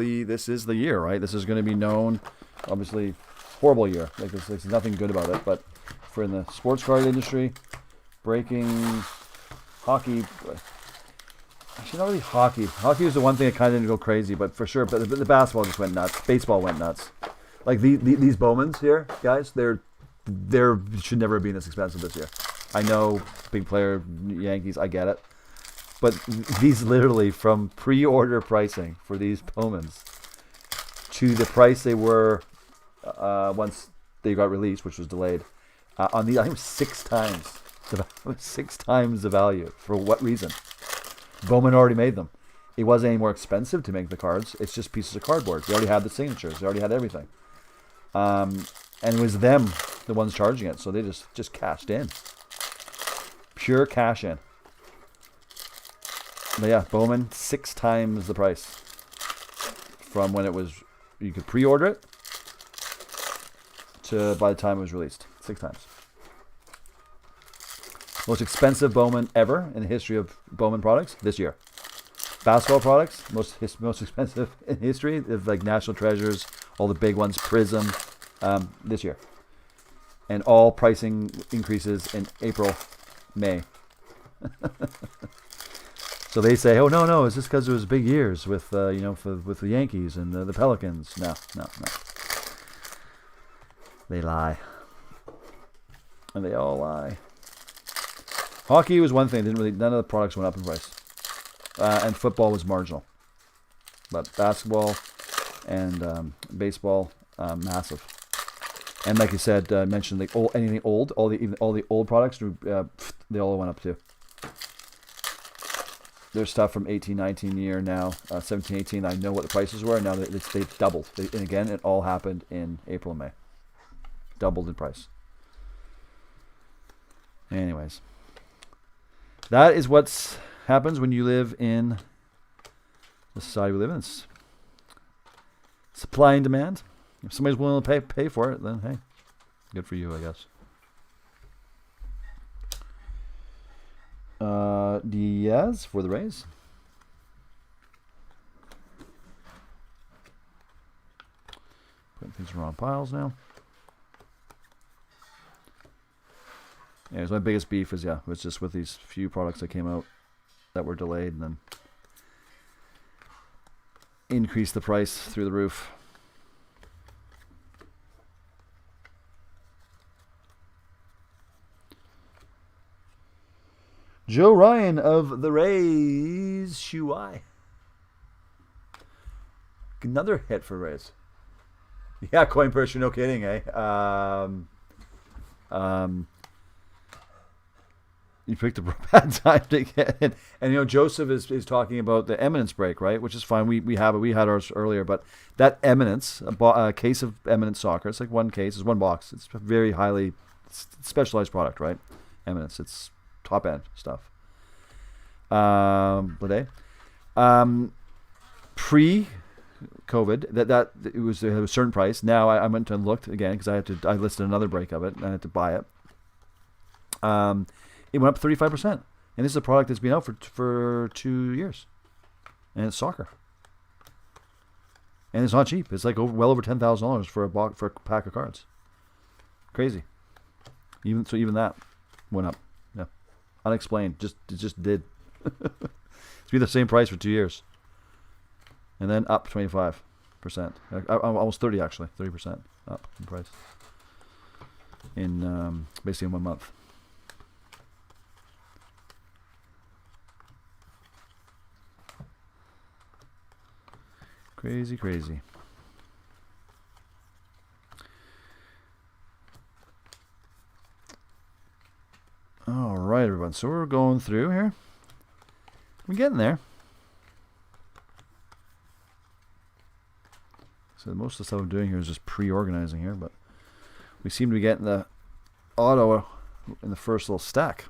the year, right? This is going to be known. Obviously, horrible year. Like there's nothing good about it. But for in the sports card industry, breaking, hockey. Actually, not really hockey. Hockey was the one thing that kind of didn't go crazy, but for sure. But the basketball just went nuts. Baseball went nuts. Like these Bowmans here, guys. They're should never have been this expensive this year. I know, big player Yankees. I get it. But these literally from pre-order pricing for these Bowmans to the price they were once they got released, which was delayed, on these, I think it was 6 times. 6 times the value. For what reason? Bowman already made them. It wasn't any more expensive to make the cards. It's just pieces of cardboard. They already had the signatures. They already had everything. And it was them, the ones charging it. So they just cashed in. Pure cash in. But yeah, Bowman, 6 times the price from when it was, you could pre-order it to by the time it was released. 6 times. Most expensive Bowman ever in the history of Bowman products this year. Basketball products, most expensive in history, like National Treasures, all the big ones, Prism, this year. And all pricing increases in April, May. So they say, oh, no, it's just because it was big years with, with the Yankees and the Pelicans. No. They lie. And they all lie. Hockey was one thing. None of the products went up in price. And football was marginal. But basketball and baseball, massive. And like you said, mentioned anything old, all the old products, they all went up too. There's stuff from 18-19 year now, 17-18. I know what the prices were. Now they've doubled. And again, it all happened in April and May. Doubled in price. Anyways, that is what happens when you live in the society we live in. It's supply and demand. If somebody's willing to pay for it, then hey, good for you, I guess. Diaz for the Rays. Putting things in the wrong piles now. Yeah, my biggest beef was just with these few products that came out that were delayed and then increased the price through the roof. Joe Ryan of the Rays. Shuai. Another hit for Rays. Yeah, coin purser, no kidding, eh? You picked a bad time to get it. And Joseph is talking about the Eminence break, right? Which is fine. We have it. We had ours earlier, but that Eminence, a case of Eminence soccer, it's like one case, it's one box. It's a very highly specialized product, right? Eminence, it's top end stuff. Pre-COVID, that it was a certain price. Now I went and looked again because I listed another break of it and I had to buy it. It went up 35%, and this is a product that's been out for 2 years, and it's soccer, and it's not cheap. It's like well over $10,000 for a pack of cards. Crazy. Even that went up. Yeah, unexplained. It just did. It's been the same price for 2 years, and then up 25%, almost 30 actually, 30% up in price in basically in 1 month. Crazy. All right, everyone. So we're going through here. We're getting there. So most of the stuff I'm doing here is just pre-organizing here, but we seem to be getting the auto in the first little stack.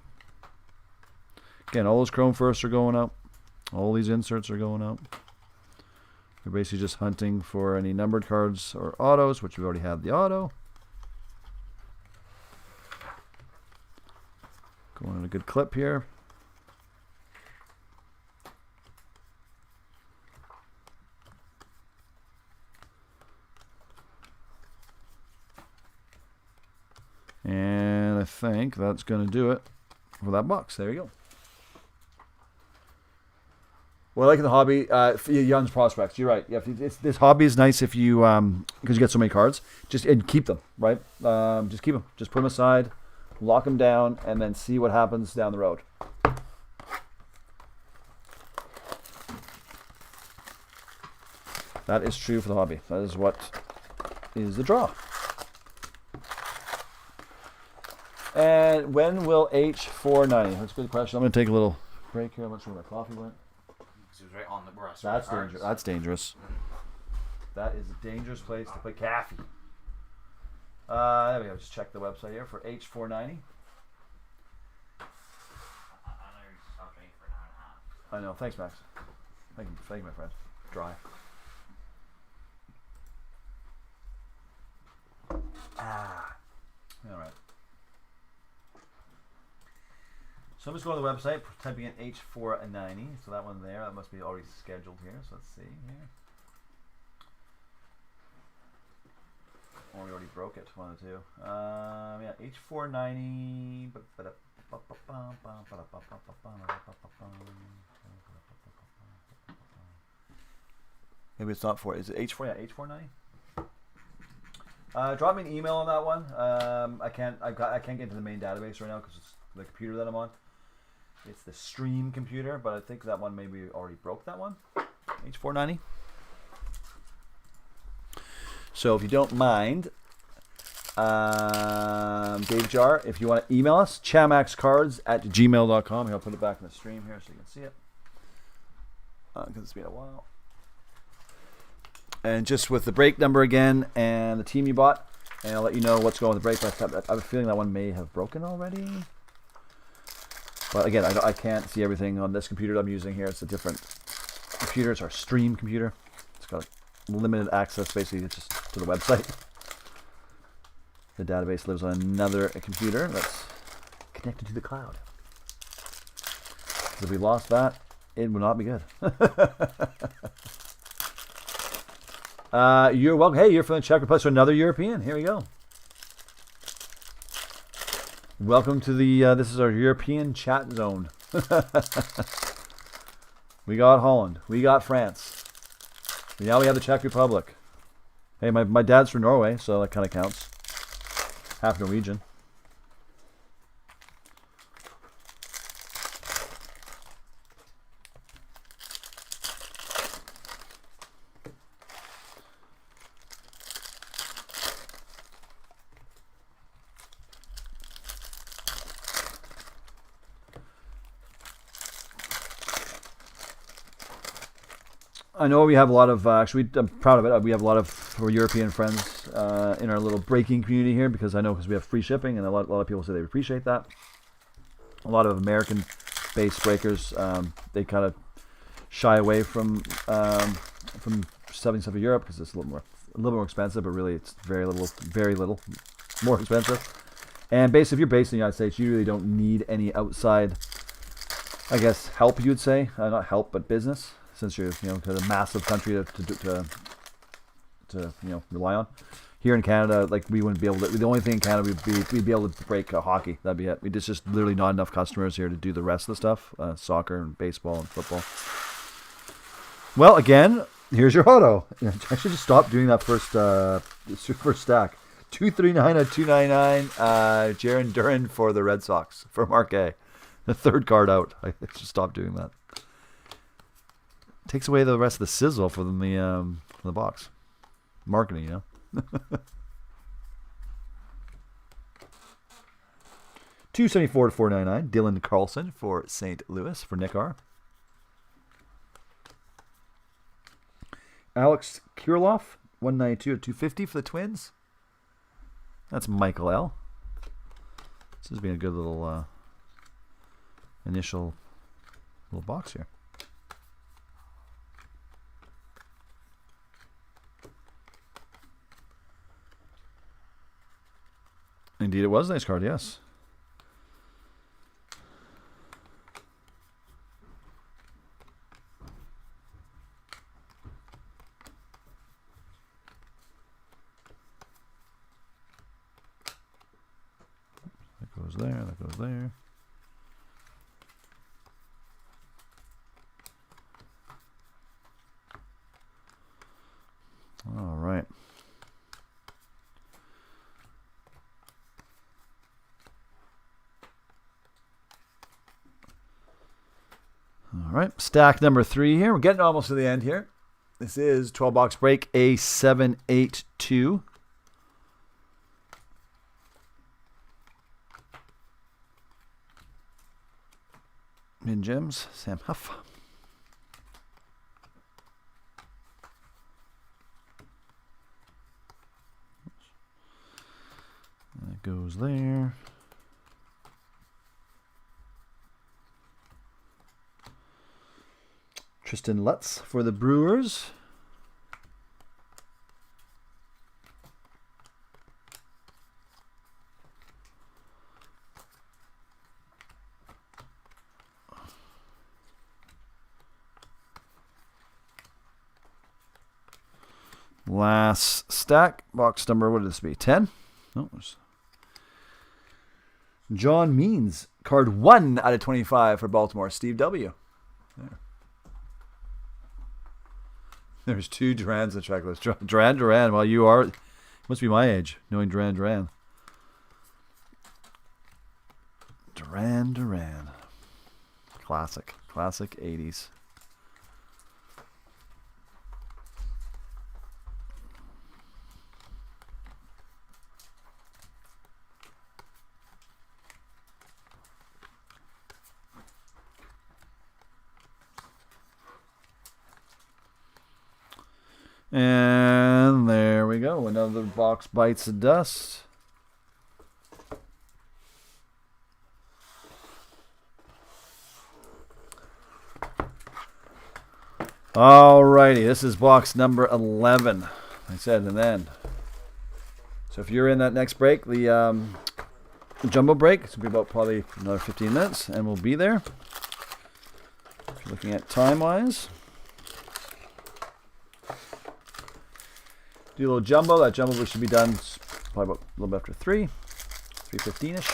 Again, all those Chrome firsts are going up. All these inserts are going up. We're basically just hunting for any numbered cards or autos, which we already have the auto. Going on a good clip here. And I think that's going to do it for that box. There you go. Well, I like the hobby, for Young's prospects. You're right. Yeah, this hobby is nice if you, because you get so many cards. And keep them, right? Just keep them. Just put them aside, lock them down, and then see what happens down the road. That is true for the hobby. That is what is the draw. And when will H490? That's a good question. I'm going to take a little break here. I'm not sure where my coffee went. It was right on the breast. That's dangerous. That's dangerous. That is a dangerous place to put coffee. There we go. Just check the website here for H490. I know you stopped waiting for an hour and a half. I know. Thanks, Max. Thank you, my friend. Dry. All right. So I'm just going to the website, typing in H490. So that one there, that must be already scheduled here. So let's see here. Or we already broke it, one or two. Yeah, H490. Maybe it's not for. Is it H4? Yeah, H490. Drop me an email on that one. I can't get into the main database right now because it's the computer that I'm on. It's the Stream computer, but I think that one maybe already broke that one. H490. So if you don't mind, Dave Jar, if you want to email us, chamaxcards@gmail.com. Here, I'll put it back in the stream here so you can see it. Because it's been a while. And just with the break number again and the team you bought, and I'll let you know what's going with the break. But I have a feeling that one may have broken already. But again, I can't see everything on this computer that I'm using here. It's a different computer. It's our Stream computer. It's got limited access basically just to the website. The database lives on another computer that's connected to the cloud. Because if we lost that, it would not be good. You're welcome. Hey, you're from the Czech Republic, so another European. Here we go. Welcome to the, this is our European chat zone. We got Holland. We got France. Now we have the Czech Republic. Hey, my dad's from Norway, so that kind of counts. Half Norwegian. I know we have a lot of, actually, I'm proud of it. We have a lot of European friends in our little breaking community here because we have free shipping, and a lot of people say they appreciate that. A lot of American-based breakers, they kind of shy away from selling stuff in Europe because it's a little more expensive, but really it's very little more expensive. And basically, if you're based in the United States, you really don't need any outside, I guess, help. You would say, not help, but business. Since you're, a massive country to rely on. Here in Canada, like, we wouldn't be able to. The only thing in Canada we'd be able to break hockey. That'd be it. We just literally not enough customers here to do the rest of the stuff, soccer and baseball and football. Well, again, here's your auto. I should just stop doing that first stack. 239 out of 299. Jaron Duran for the Red Sox for Mark A. The third card out. I should stop doing that. Takes away the rest of the sizzle from the box. Marketing, $274 to $499. Dylan Carlson for St. Louis for Nick R. Alex Kirilloff, $192 to $250 for the Twins. That's Michael L. This has been a good little initial little box here. Indeed, it was a nice card, yes. That goes there, that goes there. All right. All right, stack number 3 here. We're getting almost to the end here. This is 12-box break A782. Min Gems, Sam Huff. That goes there. Tristan Lutz for the Brewers. Last stack, box number, what would this be? 10? No, John Means, card 1 out of 25 for Baltimore. Steve W. There. There's 2 Durans in the checklist. Duran. Well, you must be my age, knowing Duran. Duran. Classic 80s. And there we go. Another box bites the dust. Alrighty, this is box number 11. I said, and then. So if you're in that next break, the jumbo break, it's going to be about probably another 15 minutes, and we'll be there. Looking at time-wise. Do a little jumbo. That jumbo should be done probably about a little bit after 3:15-ish.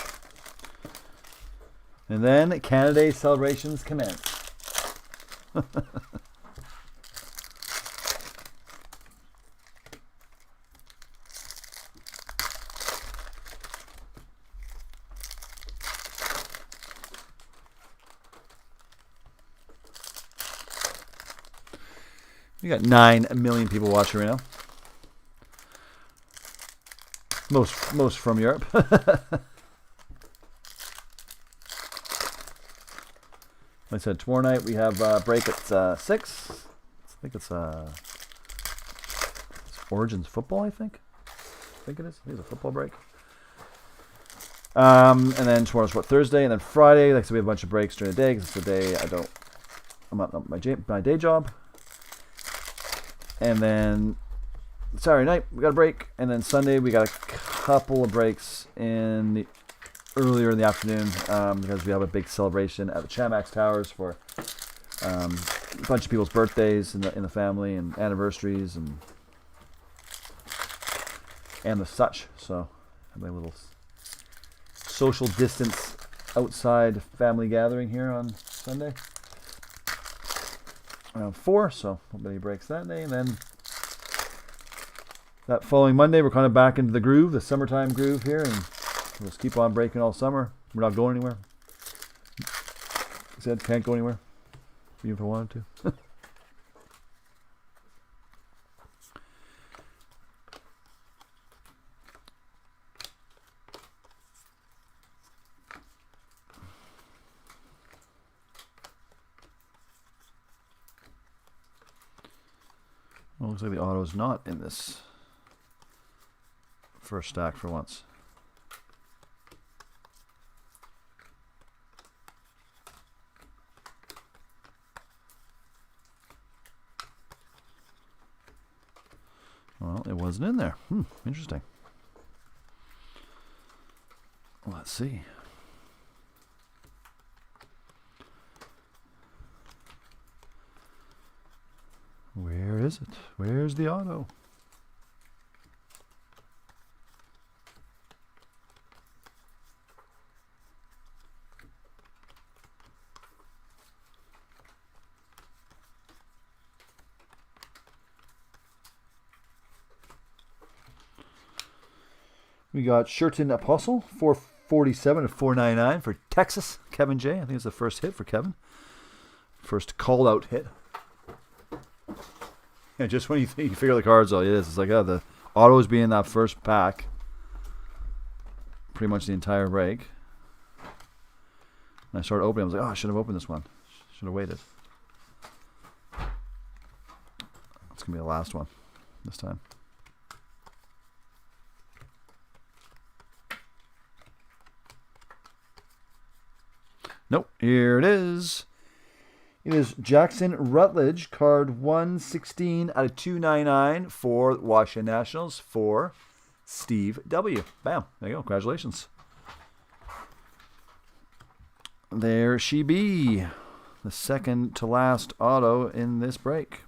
And then Canada Day celebrations commence. We got 9 million people watching right now. Most from Europe. Like I said, tomorrow night we have a break at 6. I think it's Origins football, I think it is. I think it's a football break. And then tomorrow's Thursday, and then Friday. Like I said, we have a bunch of breaks during the day because it's the day I'm not on my day job. And then Saturday night we got a break, and then Sunday we got a couple of breaks earlier in the afternoon because we have a big celebration at the Chamax Towers for a bunch of people's birthdays in the family and anniversaries and the such. So have a little social distance outside family gathering here on Sunday around 4, so nobody breaks that day. And then that following Monday, we're kind of back into the groove, the summertime groove here, and we'll just keep on breaking all summer. We're not going anywhere. Said can't go anywhere, even if I wanted to. Well, looks like the auto's not in this first stack for once. Well, it wasn't in there. Interesting. Let's see. Where is it? Where's the auto? We got Sherton Apostle, 447 to 499 for Texas. Kevin J. I think it's the first hit for Kevin. First call-out hit. Yeah, just when you figure the cards out, it is. It's like, the autos being that first pack. Pretty much the entire break. And I started opening. I was like, I should have opened this one. Should have waited. It's going to be the last one this time. Nope, here it is. It is Jackson Rutledge, card 116 out of 299 for Washington Nationals for Steve W. Bam, there you go. Congratulations. There she be. The second to last auto in this break.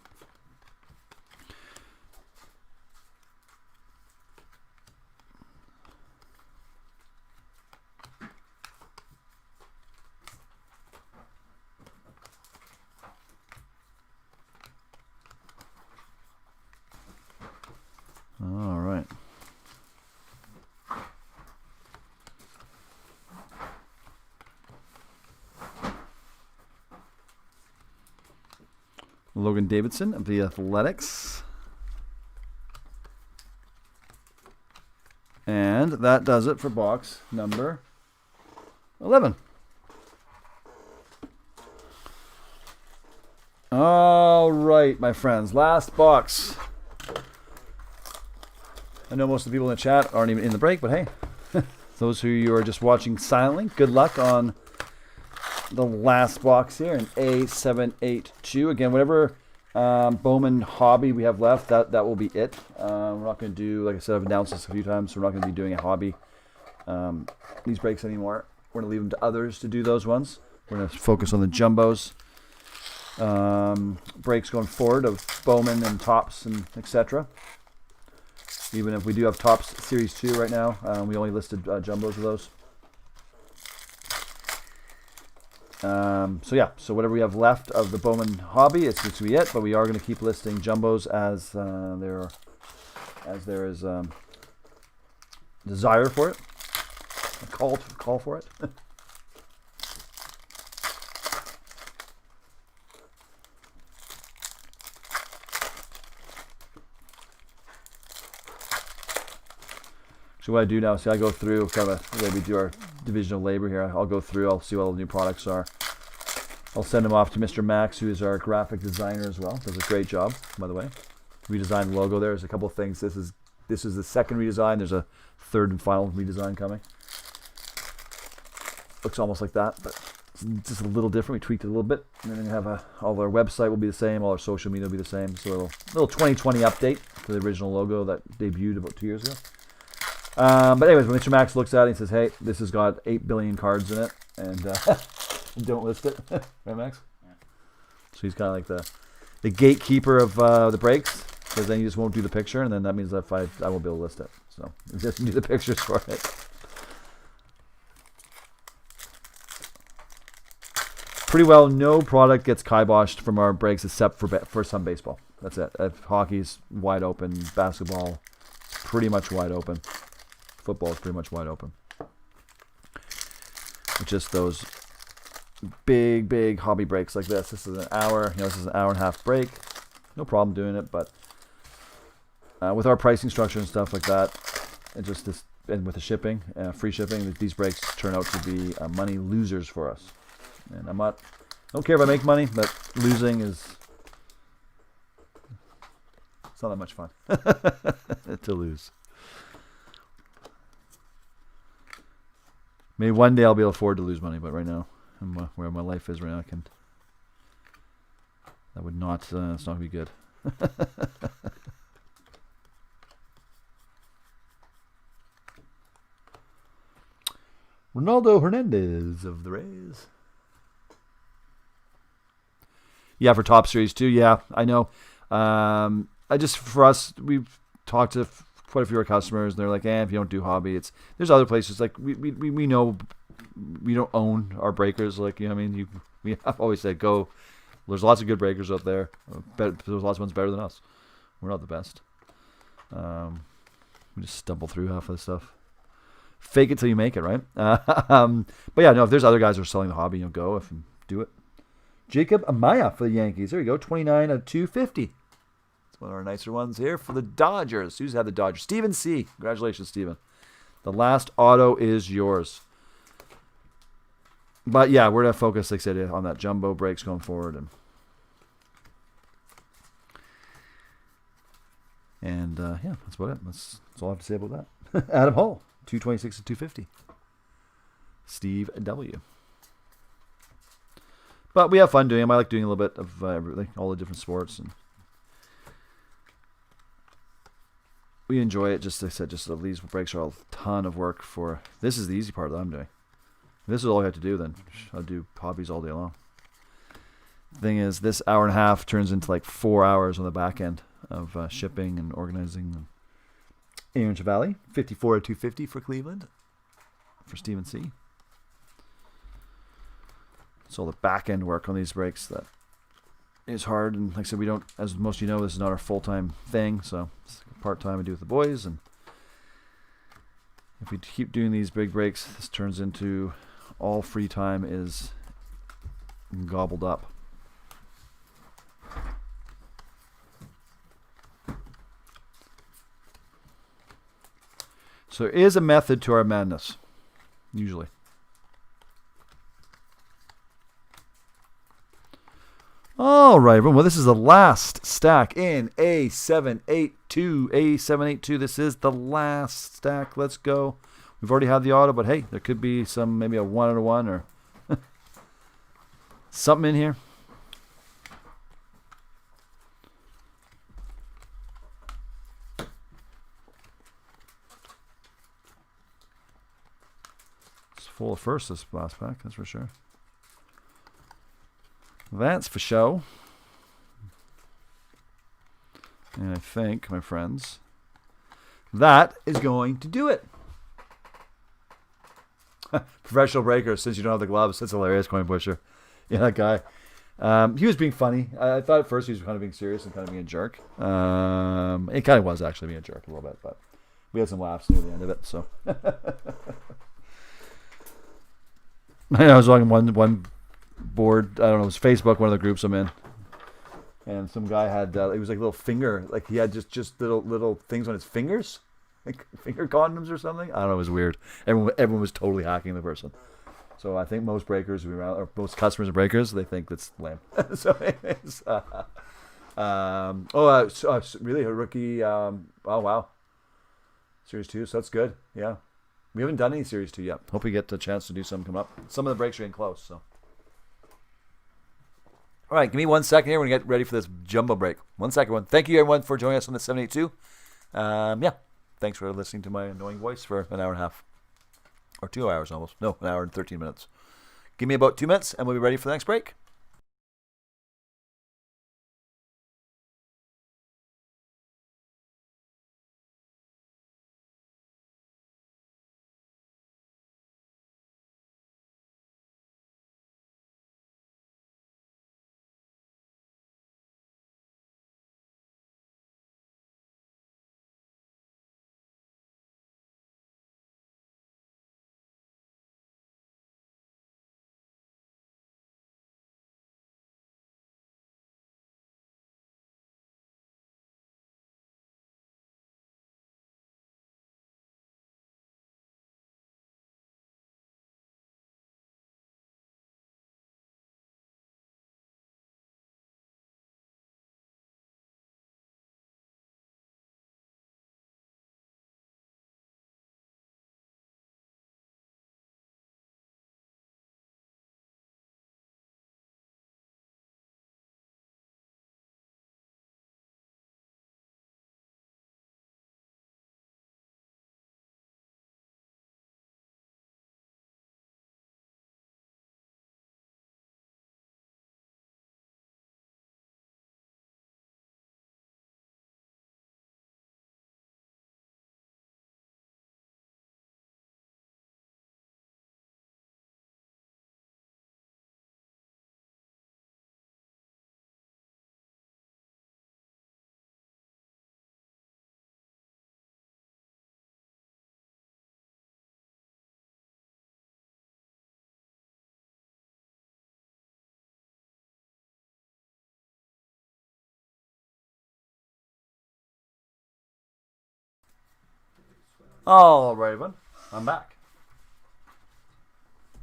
All right. Logan Davidson of the Athletics. And that does it for box number 11. All right, my friends. Last box. I know most of the people in the chat aren't even in the break, but hey, those who are just watching silently, good luck on the last box here in A782. Again, whatever Bowman hobby we have left, that will be it. We're not going to do, like I said, I've announced this a few times, so we're not going to be doing a hobby these breaks anymore. We're going to leave them to others to do those ones. We're going to focus on the jumbos breaks going forward of Bowman and Tops and etc. Even if we do have Tops Series 2 right now, we only listed jumbos of those. So whatever we have left of the Bowman hobby, it's going to be it. But we are going to keep listing jumbos as there is desire for it, a call for it. So what I do now, see, I go through kind of the way we do our division of labor here. I'll go through, I'll see what all the new products are. I'll send them off to Mr. Max, who is our graphic designer as well. Does a great job, by the way. Redesigned logo there. There's a couple of things. This is the second redesign. There's a third and final redesign coming. Looks almost like that, but it's just a little different. We tweaked it a little bit. And then we have all our website will be the same. All our social media will be the same. So a little 2020 update to the original logo that debuted about 2 years ago. But anyways, when Mr. Max looks at it, he says, hey, this has got 8 billion cards in it, and don't list it. Right, Max? Yeah. So he's kind of like the gatekeeper of the breaks, because then you just won't do the picture, and then that means that I won't be able to list it. So you just do the pictures for it. Pretty well, no product gets kiboshed from our breaks except for some baseball. That's it. Hockey's wide open. Basketball, pretty much wide open. Football is pretty much wide open. It's just those big hobby breaks like this. This is an hour. This is an hour and a half break. No problem doing it, but with our pricing structure and stuff like that, and with the shipping, free shipping, these breaks turn out to be money losers for us. And don't care if I make money, but losing it's not that much fun to lose. Maybe one day I'll be able to afford to lose money, but right now, where my life is right now, that would not, it's not going to be good. Ronaldo Hernandez of the Rays. Yeah, for Top Series 2, yeah, I know. For us, we've talked to quite a few of our customers, and they're like, if you don't do hobby, there's other places, like, we know we don't own our breakers, like, you know what I mean? We have always said, go, there's lots of good breakers out there, there's lots of ones better than us. We're not the best. We just stumble through half of the stuff. Fake it till you make it, right? But yeah, no, if there's other guys who are selling the hobby, go if you do it. Jacob Amaya for the Yankees. There you go, 29 out of 250. It's one of our nicer ones here for the Dodgers. Who's had the Dodgers? Stephen C. Congratulations, Stephen. The last auto is yours. But yeah, we're going to focus, like I said, on that jumbo breaks going forward. And yeah, that's about it. That's all I have to say about that. Adam Hall, 226 to 250. Steve W. But we have fun doing them. I like doing a little bit of everything, all the different sports, and we enjoy it. Just like I said, these breaks are a ton of work for. This is the easy part that I'm doing. If this is all I have to do, then I'll do hobbies all day long. The thing is, this hour and a half turns into like 4 hours on the back end of shipping and organizing. Aaron Valley, 54 to 250 for Cleveland, for Stephen C. It's all the back end work on these breaks that is hard, and like I said, we don't, as most of you know, this is not our full-time thing, so it's part-time we do with the boys, and if we keep doing these big breaks, this turns into all free time is gobbled up. So there is a method to our madness, usually. All right, everyone. Well, this is the last stack in A782. A782. This is the last stack. Let's go. We've already had the auto, but hey, there could be maybe a 1 out of 1 or something in here. It's full of first, this last pack, that's for sure. That's for show. And I think, my friends, that is going to do it. Professional breaker, since you don't have the gloves. That's hilarious, Coin Pusher. Yeah, that guy. He was being funny. I thought at first he was kind of being serious and kind of being a jerk. It kind of was actually being a jerk a little bit, but we had some laughs near the end of it. So I was on one board. I don't know. It was Facebook, one of the groups I'm in, and some guy had it was like a little finger, like he had just little things on his fingers, like finger condoms or something. I don't know. It was weird. Everyone was totally hacking the person. So I think most breakers we around, or most customers and breakers, they think that's lame. So anyways, really a rookie. Oh wow, Series 2. So that's good. Yeah, we haven't done any Series 2 yet. Hope we get the chance to do some come up. Some of the breaks are getting close. So all right, give me 1 second here. We're gonna get ready for this jumbo break. 1 second, everyone. Thank you everyone for joining us on the 782. Yeah, thanks for listening to my annoying voice for an hour and a half. Or 2 hours almost. No, an hour and 13 minutes. Give me about 2 minutes and we'll be ready for the next break. All right, everyone. I'm back.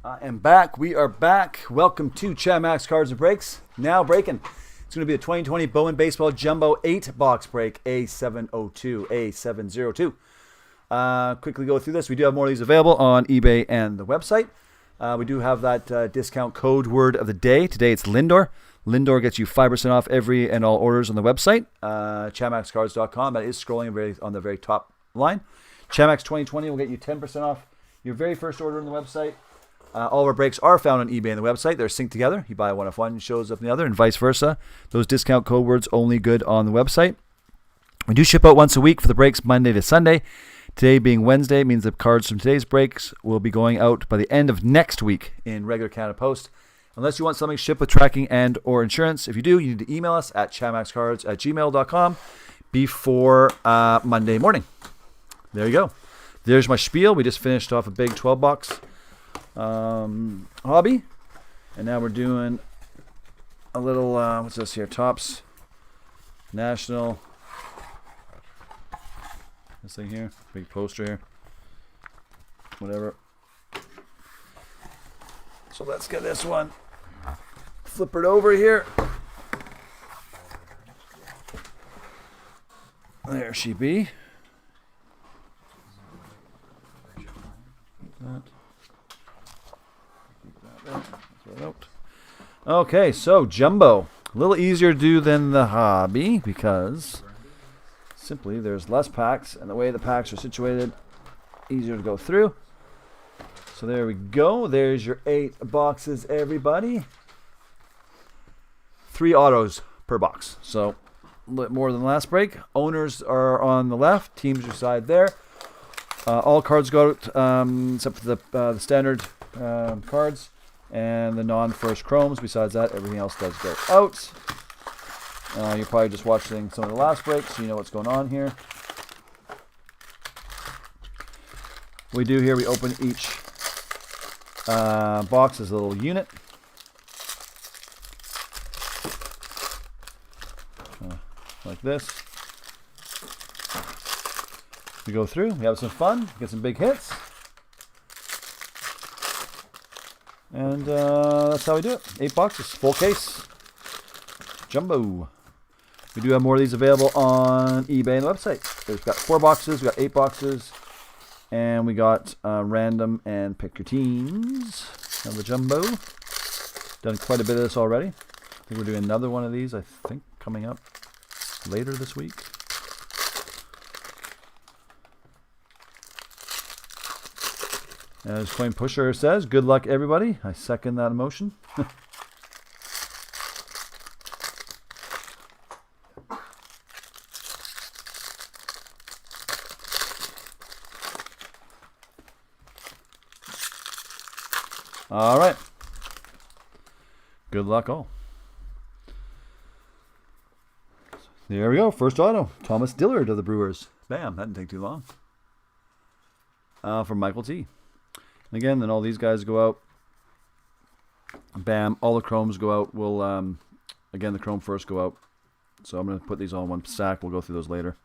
I am back. We are back. Welcome to Chamax Cards and Breaks. Now breaking. It's going to be a 2020 Bowman Baseball Jumbo 8-box break, A702, A702. Quickly go through this. We do have more of these available on eBay and the website. We do have that discount code word of the day. Today it's Lindor. Lindor gets you 5% off every and all orders on the website, chamaxcards.com. That is scrolling on the very top line. Chamax 2020 will get you 10% off your very first order on the website. All of our breaks are found on eBay and the website. They're synced together. You buy one if one shows up in the other, and vice versa. Those discount code words only good on the website. We do ship out once a week for the breaks, Monday to Sunday. Today being Wednesday means the cards from today's breaks will be going out by the end of next week in regular Canada Post. Unless you want something shipped with tracking and or insurance. If you do, you need to email us at chamaxcards@gmail.com before Monday morning. There you go. There's my spiel. We just finished off a big 12-box hobby. And now we're doing a little, what's this here? Topps National. This thing here. Big poster here. Whatever. So let's get this one. Flip it over here. There she be. Okay, so Jumbo. A little easier to do than the hobby because simply there's less packs, and the way the packs are situated, easier to go through. So there we go. There's your 8 boxes, everybody. 3 autos per box. So a little more than last break. Owners are on the left. Teams reside there. All cards go out except for the standard cards and the non-first chromes. Besides that, everything else does go out. You're probably just watching some of the last break, so you know what's going on here. What we do here, we open each box as a little unit. Like this. We go through, we have some fun, get some big hits. And that's how we do it. 8 boxes, full case. Jumbo. We do have more of these available on eBay and the website. We've got 4 boxes, we got 8 boxes, and we got random and pick your teams of the Jumbo. Done quite a bit of this already. I think we're doing another one of these, I think, coming up later this week. As Coin Pusher says, good luck everybody. I second that emotion. All right. Good luck all. There we go. First auto. Thomas Dillard of the Brewers. Bam. That didn't take too long. From Michael T. And again, then all these guys go out. Bam. All the chromes go out. We'll, again, the chrome first go out. So I'm going to put these all in one stack. We'll go through those later.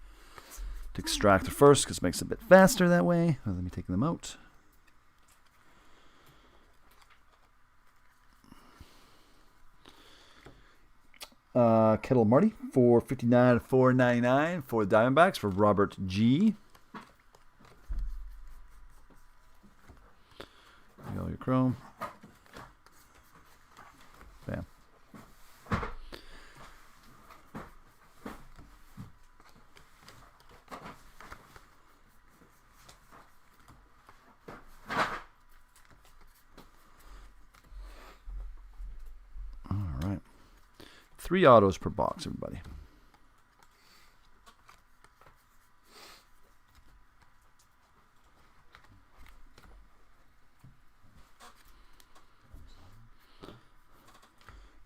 To extract the first, because it makes it a bit faster that way. Let me take them out. Kettle Marty for $59 to $4.99 for the Diamondbacks for Robert G. All your chrome. Bam. All right. 3 autos per box, everybody.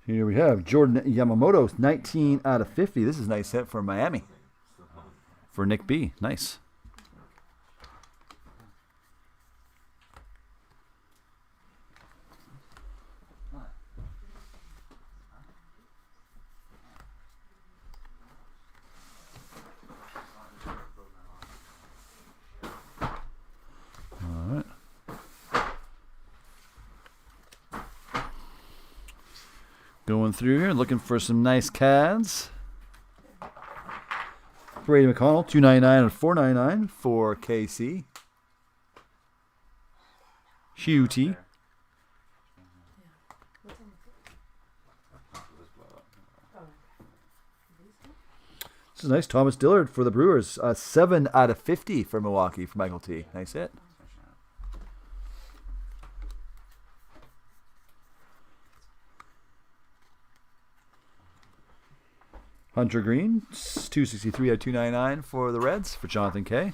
Here we have Jordan Yamamoto, 19 out of 50. This is a nice hit for Miami. For Nick B. Nice. Going through here, looking for some nice cads. Brady McConnell, $2.99 and $4.99 for KC. Hugh T. This is nice. Thomas Dillard for the Brewers. 7 out of 50 for Milwaukee for Michael T. Nice hit. Hunter Green, 263 out of 299 for the Reds for Jonathan K.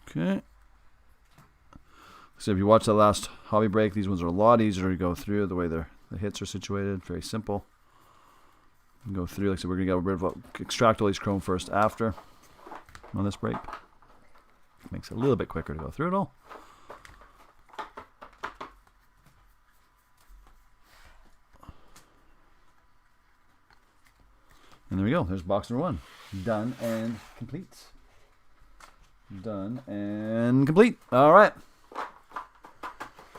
Okay. So if you watch the last hobby break, these ones are a lot easier to go through the way the hits are situated. Very simple. You can go through, like I said, we're going to get rid of extract all these chrome first after on this break. Makes it a little bit quicker to go through it all. And there we go. There's box number 1. Done and complete. Done and complete. All right.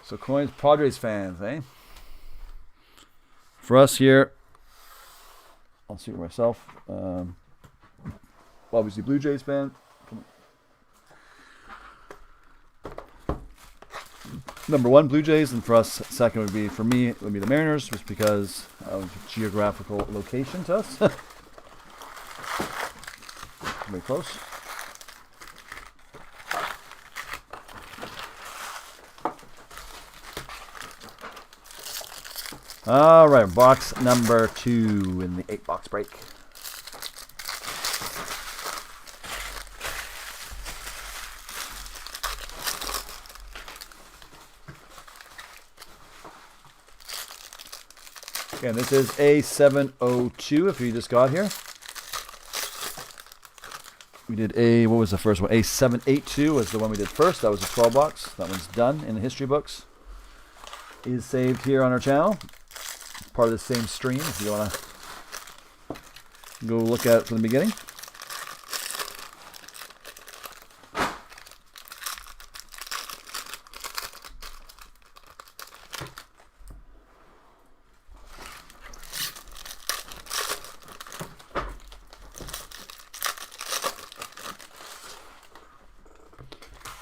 So Coins, Padres fans, eh? For us here, I'll see myself. Obviously Blue Jays fan. number 1, Blue Jays, and for us, second would be, for me, it would be the Mariners, just because of geographical location to us. Very close. All right, box number 2 in the 8-box break. Again, this is A702 if you just got here. We did what was the first one? A782 was the one we did first. That was a 12 box. That one's done in the history books. Is saved here on our channel. Part of the same stream if you want to go look at it from the beginning.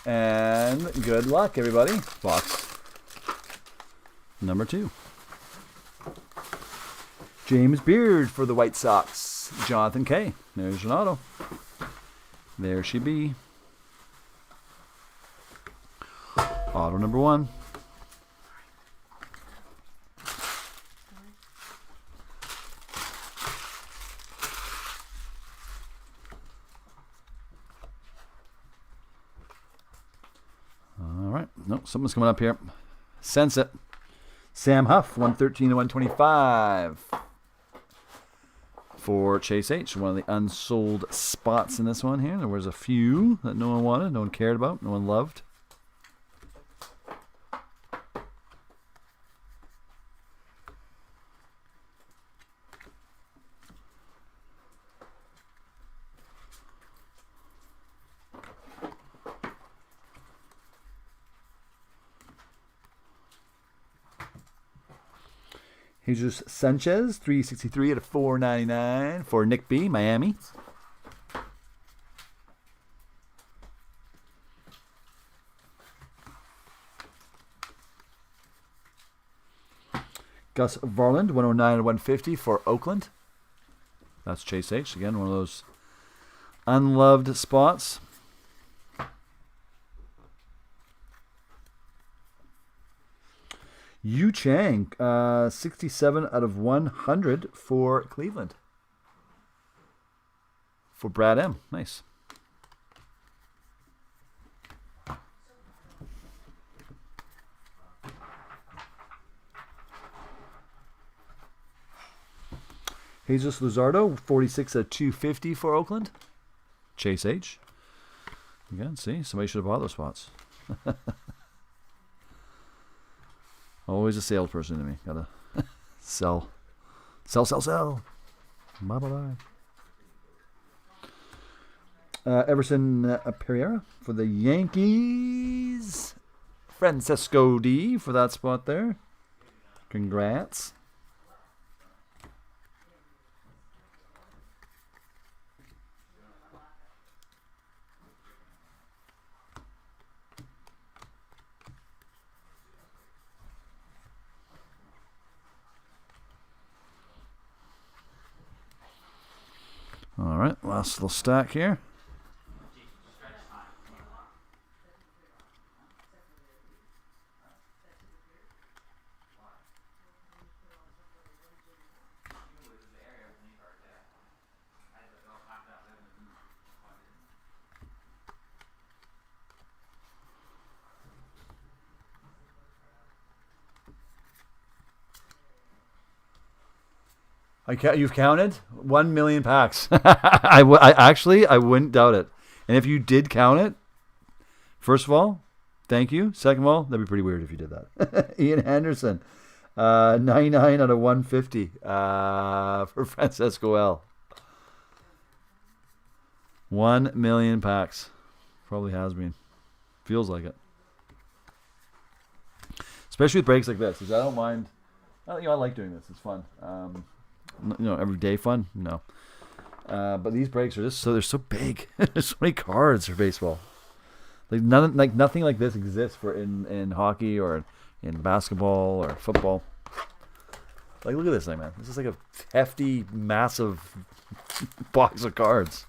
And good luck, everybody. Box number 2. James Beard for the White Sox. Jonathan K. There's an auto. There she be. Auto number 1. Nope, something's coming up here. Sense it. Sam Huff, 113 to 125 for Chase H. One of the unsold spots in this one here. There was a few that no one wanted, no one cared about, no one loved. Jesus Sanchez, 363 out of 499 for Nick B, Miami. Gus Varland, 109 out of 150 for Oakland. That's Chase H. Again, one of those unloved spots. Yu Chang, 67 out of 100 for Cleveland. For Brad M. Nice. Jesus Luzardo, 46 out of 250 for Oakland. Chase H. Again, see, somebody should have bought those spots. Always a salesperson to me. Gotta sell. Sell. Bye. Everson Pereira for the Yankees. Francisco D for that spot there. Congrats. All right, last little stack here. You've counted 1 million packs. I wouldn't doubt it. And if you did count it, first of all, thank you. Second of all, that'd be pretty weird if you did that. Ian Henderson, 99 out of 150 for Francisco L. 1 million packs. Probably has been. Feels like it. Especially with breaks like this, because I don't mind. I like doing this. It's fun. Everyday fun? No. But these breaks are just they're so big. There's so many cards for baseball. Like nothing like this exists for in hockey or in basketball or football. Like, look at this thing, man. This is like a hefty, massive box of cards.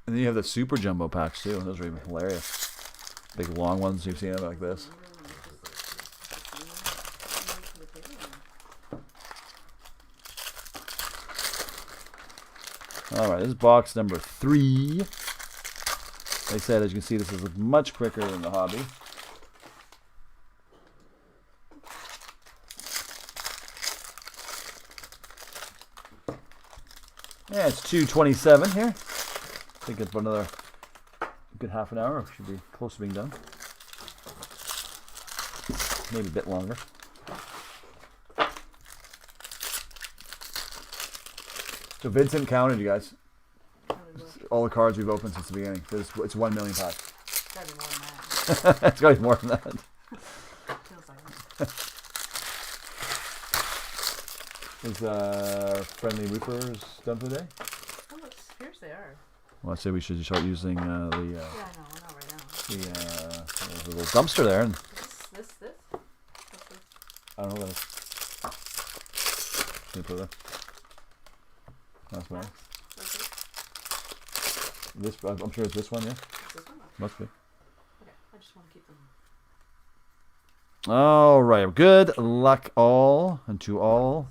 And then you have the super jumbo packs too. Those are even hilarious. Big long ones you've seen like this. Alright, this is box number 3. Like I said, as you can see, this is much quicker than the hobby. Yeah, it's 2:27 here. I think it's about another good half an hour. Should be close to being done. Maybe a bit longer. So Vincent counted, you guys. All the cards we've opened since the beginning. It's 1 million packs. It's gotta be more than that. It's got to be more than that. Feels like it. Is Friendly Roofers done for the day? Oh, it appears they are. Well, I'd say we should start using Yeah, I know, we're not right now. the little dumpster there. And This? What's this? I don't know what that is. Can you put it there? That's mine. What's this? This, I'm sure it's this one, yeah? Is this one? Must be. Okay, I just want to keep them. All right. Good luck all, and to all,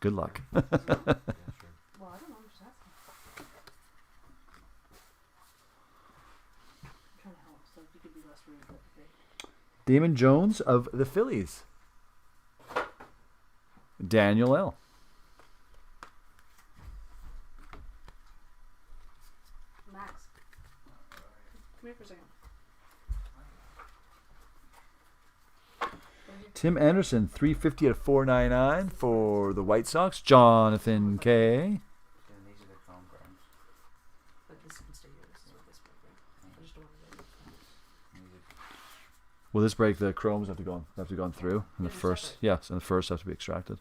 good luck. Well, I don't know, I'm just asking. I'm trying to help, so if you could be less rude, that'd be great. Damon Jones of the Phillies. Daniel L. Max, come here for a second. Tim Anderson, 350 out of 499 for the White Sox. Jonathan K. And these are the chrome cards. But this can stay here. This is what this break, right? I just don't want to And these are Will this break? The chromes have to go gone through, and the Yeah, first, separate. yes, and the first have to be extracted.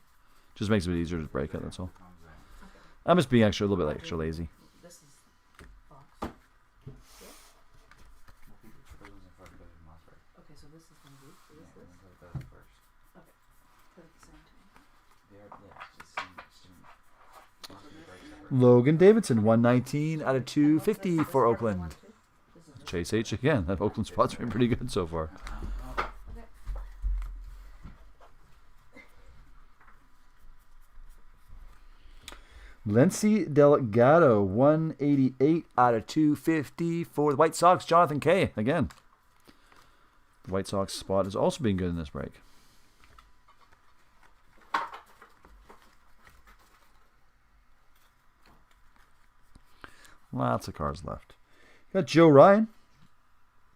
Just makes it easier to break it. That's all. chromes there. Okay. I'm just being a little bit extra lazy. This is box. We'll keep it for those in front of the mouse break. Okay, so this is going to be Yeah, this. and then put those first. Put it the same time. They're, yeah, it's just some must be break separate. Logan Davidson, 119 out of 250 for Oakland. This is Chase H again. That Oakland spot's been pretty good so far. okay. Lency Delgado, 188 out of 250 for the White Sox. Jonathan K. again. The White Sox spot has also been good in this break. Lots of cards left. Got Joe Ryan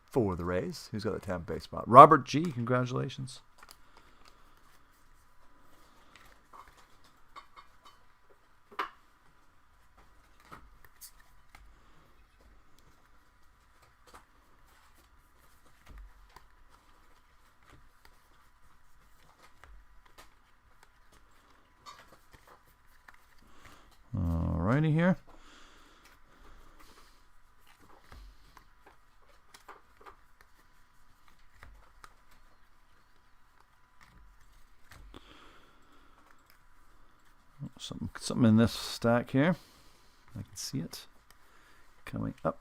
for the Rays. Who's got the Tampa Bay spot? Robert G. Congratulations. Alrighty here. Something in this stack here. I can see it coming up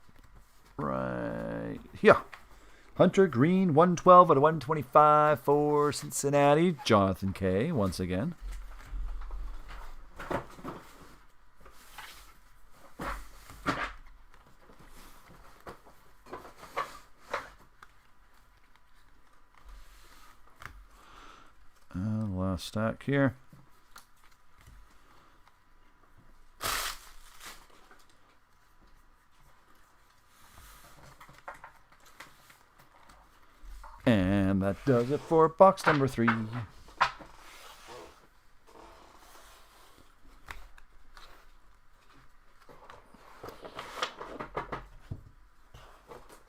right here. Hunter Green, 112 out of 125 for Cincinnati. Jonathan K. once again. Last stack here. And that does it for box number 3.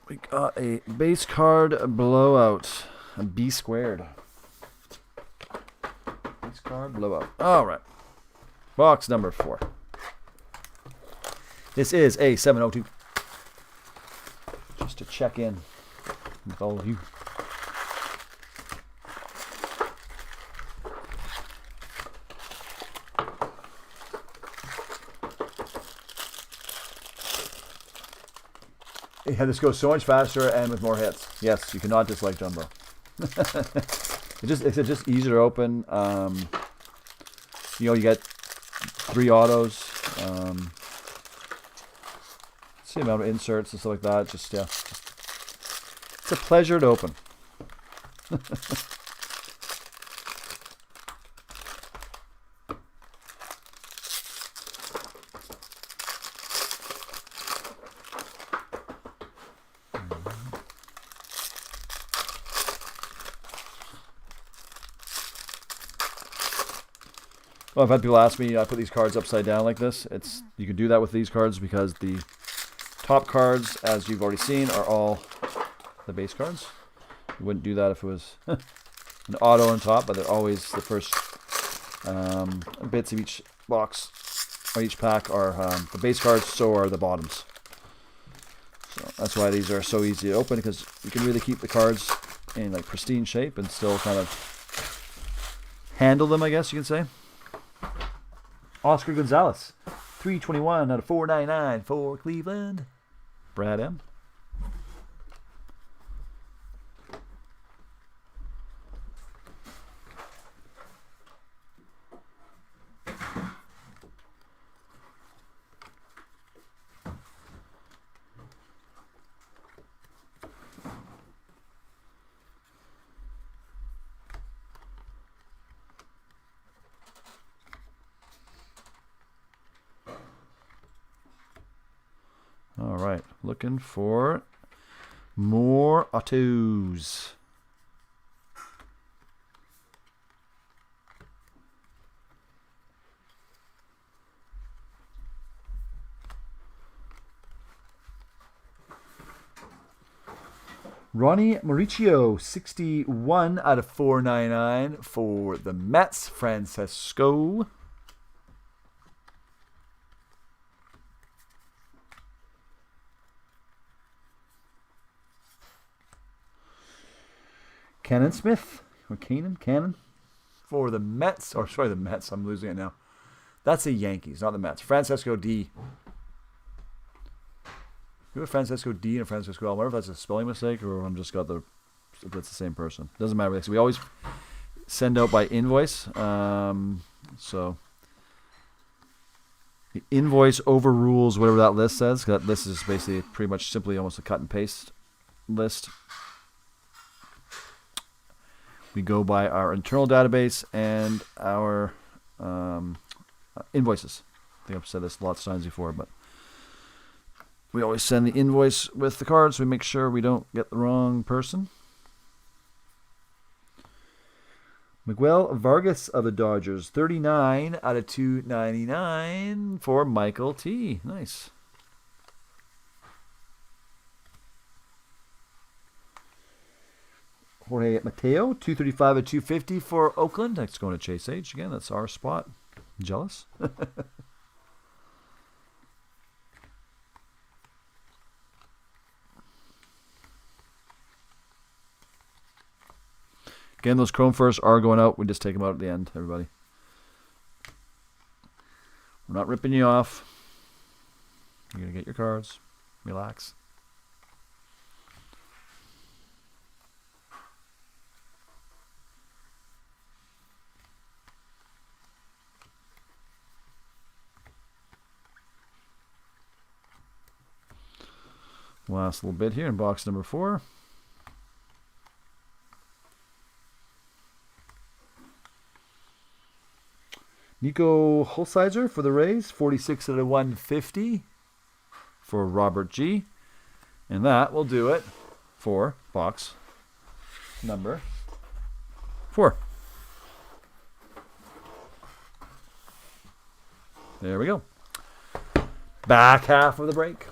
We got a base card blowout. A B squared. Base card blowout. All right. Box number 4. This is a 702. Just to check in with all of you. Yeah, this goes so much faster and with more hits. Yes, you cannot dislike Jumbo. It's just easier to open. You get 3 autos. See the amount of inserts and stuff like that. Just it's a pleasure to open. Well, I've had people ask me, I put these cards upside down like this. You can do that with these cards because the top cards, as you've already seen, are all the base cards. You wouldn't do that if it was an auto on top, but they're always the first bits of each box or each pack are the base cards, so are the bottoms. So that's why these are so easy to open, because you can really keep the cards in like pristine shape and still kind of handle them, I guess you can say. Oscar Gonzalez, 321 out of 499 for Cleveland. Brad M. All right, looking for more autos. Ronnie Mauricio, 61 out of 499 for the Mets. Francisco. Cannon Smith, or Cannon, for the Mets. Or sorry, the Mets. I'm losing it now. That's the Yankees, not the Mets. Francisco D. You have Francisco D and a Francisco L. I wonder if that's a spelling mistake or I'm just got if that's the same person. Doesn't matter. So we always send out by invoice. So the invoice overrules whatever that list says. That list is basically pretty much simply almost a cut and paste list. We go by our internal database and our invoices. I think I've said this lots of times before, but we always send the invoice with the cards. So we make sure we don't get the wrong person. Miguel Vargas of the Dodgers, 39 out of 299 for Michael T. Nice. Jorge Mateo, 235 of 250 for Oakland. That's going to Chase H. Again, that's our spot. Jealous? Again, those Chrome first are going out. We just take them out at the end, everybody. We're not ripping you off. You're going to get your cards. Relax. Last little bit here in box number 4. Nico Holsizer for the Rays, 46 out of 150 for Robert G. And that will do it for box number 4. There we go. Back half of the break.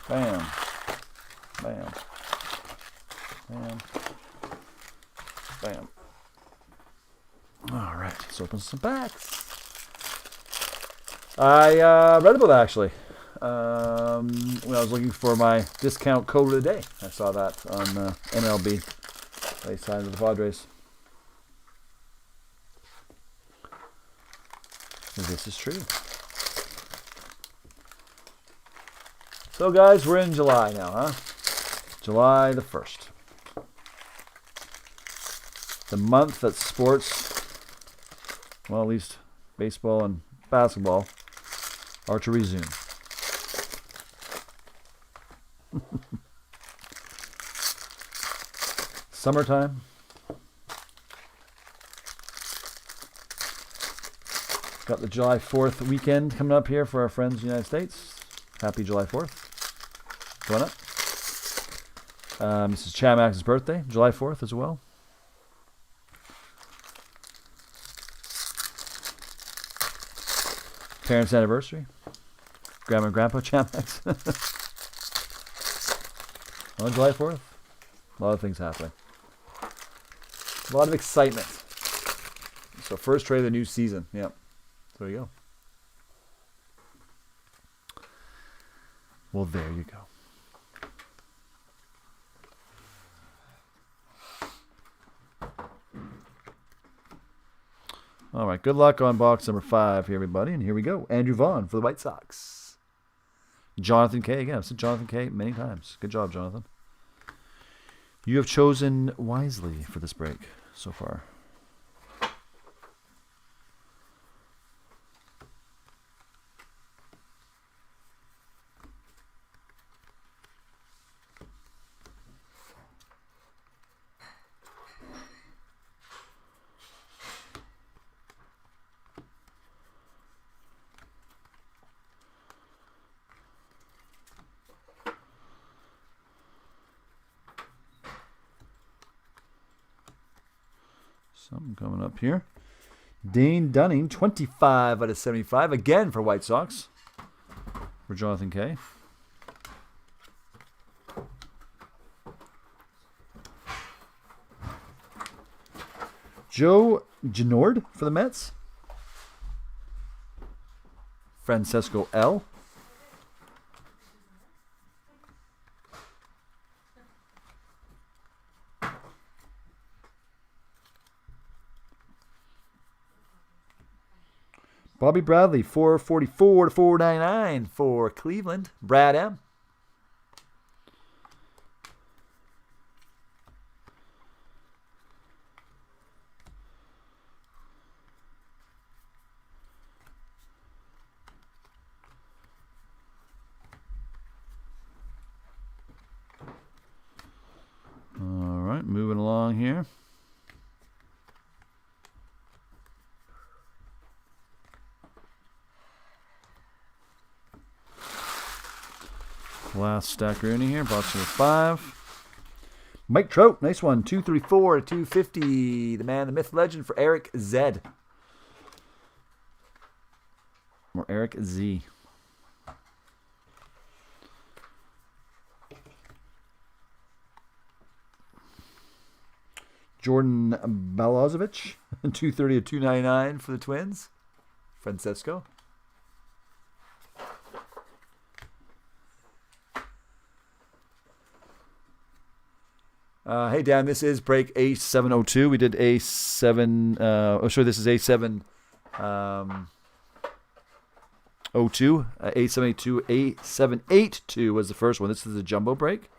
Bam. Bam. Bam. Bam. All right, let's open some packs. I read about that actually. When I was looking for my discount code of the day, I saw that on MLB. They signed with the Padres. This is true. So, guys, we're in July now, huh? July the 1st. The month that sports, well, at least baseball and basketball, are to resume. Summertime. Got the July 4th weekend coming up here for our friends in the United States. Happy July 4th. Going up. Mrs. Chamax's birthday, July 4th as well. Parents' anniversary. Grandma and Grandpa Chamax. On July 4th. A lot of things happening. A lot of excitement. So first trade of the new season. Yep. There you go. Well, there you go. All right, good luck on box number 5 here, everybody. And here we go. Andrew Vaughn for the White Sox. Jonathan K. Again, I've said Jonathan K. many times. Good job, Jonathan. You have chosen wisely for this break so far. Something coming up here. Dane Dunning, 25 out of 75. Again for White Sox. For Jonathan K. Joe Genord for the Mets. Francesco L. Bobby Bradley, 444 to 499 for Cleveland. Brad M. All right, moving along here. Last stack Rooney here, box number 5. Mike Trout, nice one. 234 to 250. The man, the myth, legend for Eric Z. Or Eric Z. Jordan Balazovic, 230 to 299 for the Twins. Francesco. Hey, Dan, this is break A702. We did A7... this is A7... 02. A782. A782 was the first one. This is the jumbo break.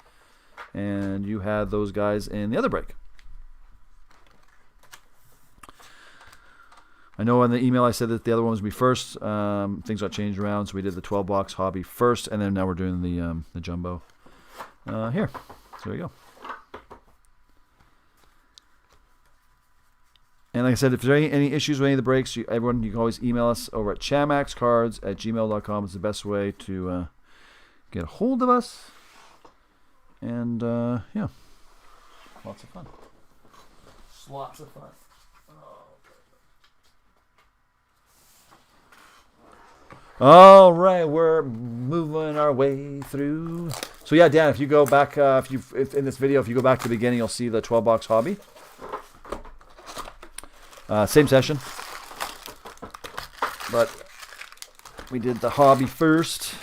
And you had those guys in the other break. I know on the email I said that the other one was be first. Things got changed around, so we did the 12-box hobby first, and then now we're doing the jumbo here. So there you go. And like I said, if there's any issues with any of the breaks, everyone, you can always email us over at chamaxcards@gmail.com. It's the best way to get a hold of us. And, yeah. Lots of fun. Lots of fun. All right, we're moving our way through. So yeah, Dan, if you go back, if in this video, if you go back to the beginning, you'll see the 12 box hobby. Same session, but we did the hobby first.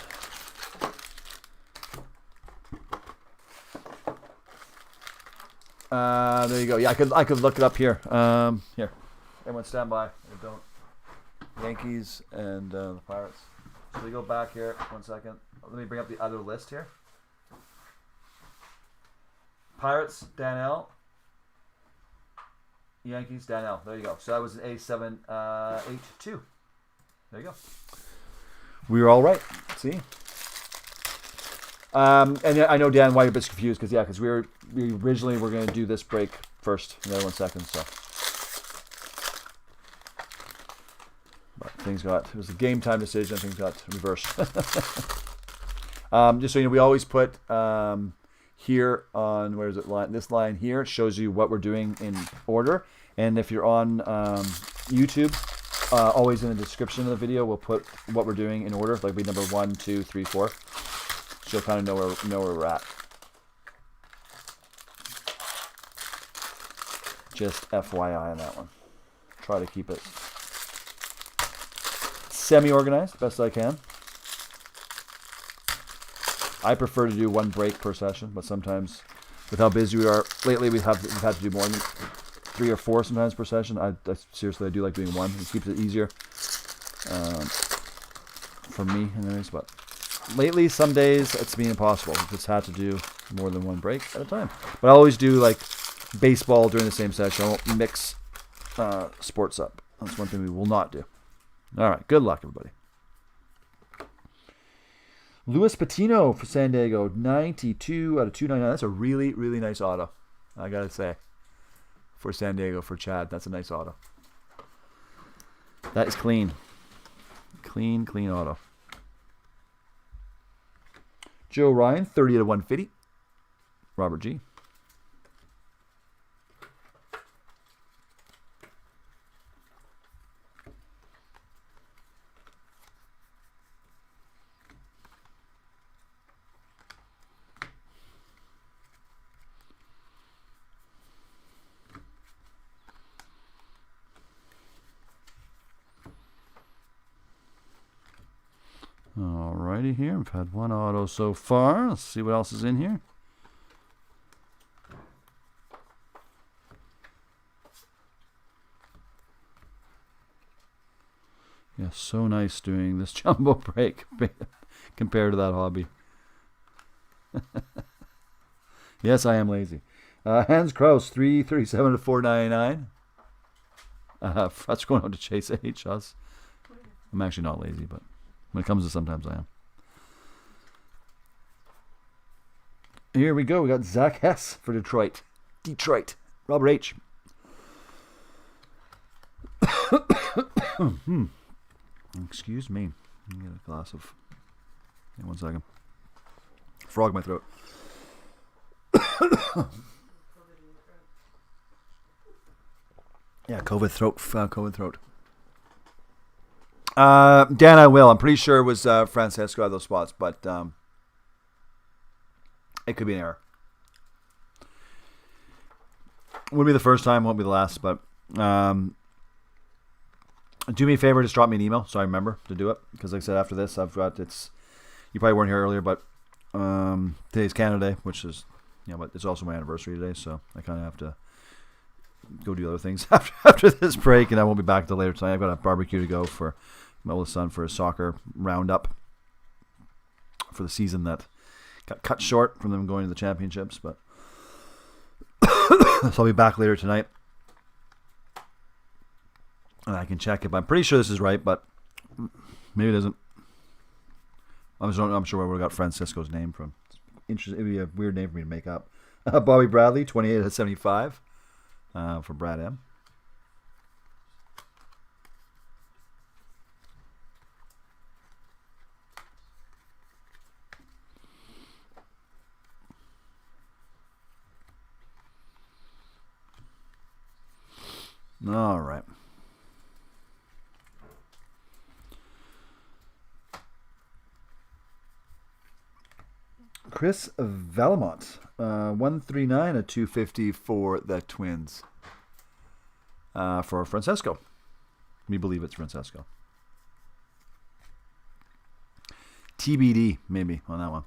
There you go. Yeah, I could look it up here. Here, everyone stand by. I don't. Yankees and the Pirates. So we go back here. 1 second. Let me bring up the other list here. Pirates, Dan L. Yankees, Dan L. There you go. So that was an A782. There you go. We were all right. See? And I know, Dan, why you're a bit confused, because we originally were going to do this break first, and then 1 second, so. But it was a game time decision, things got reversed. Just so you know, we always put here on, where is it, this line here, it shows you what we're doing in order. And if you're on YouTube, always in the description of the video, we'll put what we're doing in order, like we number 1, 2, 3, 4. So you'll kind of know where we're at. Just FYI on that one. Try to keep it semi-organized, best I can. I prefer to do 1 break per session, but sometimes, with how busy we are lately, we've had to do more than 3 or 4 sometimes per session. Seriously, I do like doing 1. It keeps it easier for me, anyways. But lately, some days it's been impossible. I've just had to do more than 1 break at a time. But I always do like baseball during the same session. I won't mix sports up. That's one thing we will not do. All right, good luck, everybody. Luis Patino for San Diego, 92 out of 299. That's a really, really nice auto, I got to say. For San Diego, for Chad, that's a nice auto. That is clean. Clean auto. Joe Ryan, 30 out of 150. Robert G. Alrighty here, we've had 1 auto so far. Let's see what else is in here. Yeah, so nice doing this jumbo break compared to that hobby. Yes, I am lazy. Hans Kraus, 337 to 499. That's going out to Chase H. Us. I'm actually not lazy, but when it comes to sometimes I am. Here we go. We got Zach Hess for Detroit. Robert H. Excuse me. Let me get a glass of... Hang on 1 second. Frog in my throat. Yeah, COVID throat. Dan, I will. I'm pretty sure it was Francesco at those spots, but it could be an error. Wouldn't be the first time, won't be the last, but do me a favor, just drop me an email so I remember to do it, because like I said, after this, I've got, you probably weren't here earlier, but today's Canada Day, which is, but it's also my anniversary today, so I kind of have to go do other things after this break, and I won't be back till later tonight. I've got a barbecue to go for my oldest son for his soccer roundup for the season that got cut short from them going to the championships, but so I'll be back later tonight, and I can check it. I'm pretty sure this is right, but maybe it isn't. I'm sure where we got Francisco's name from. Interesting. It'd be a weird name for me to make up. Bobby Bradley, 28 out of 75 for Brad M. All right. Chris Valamont, 139 at 250 for the Twins. For Francesco. We believe it's Francesco. TBD, maybe, on that one.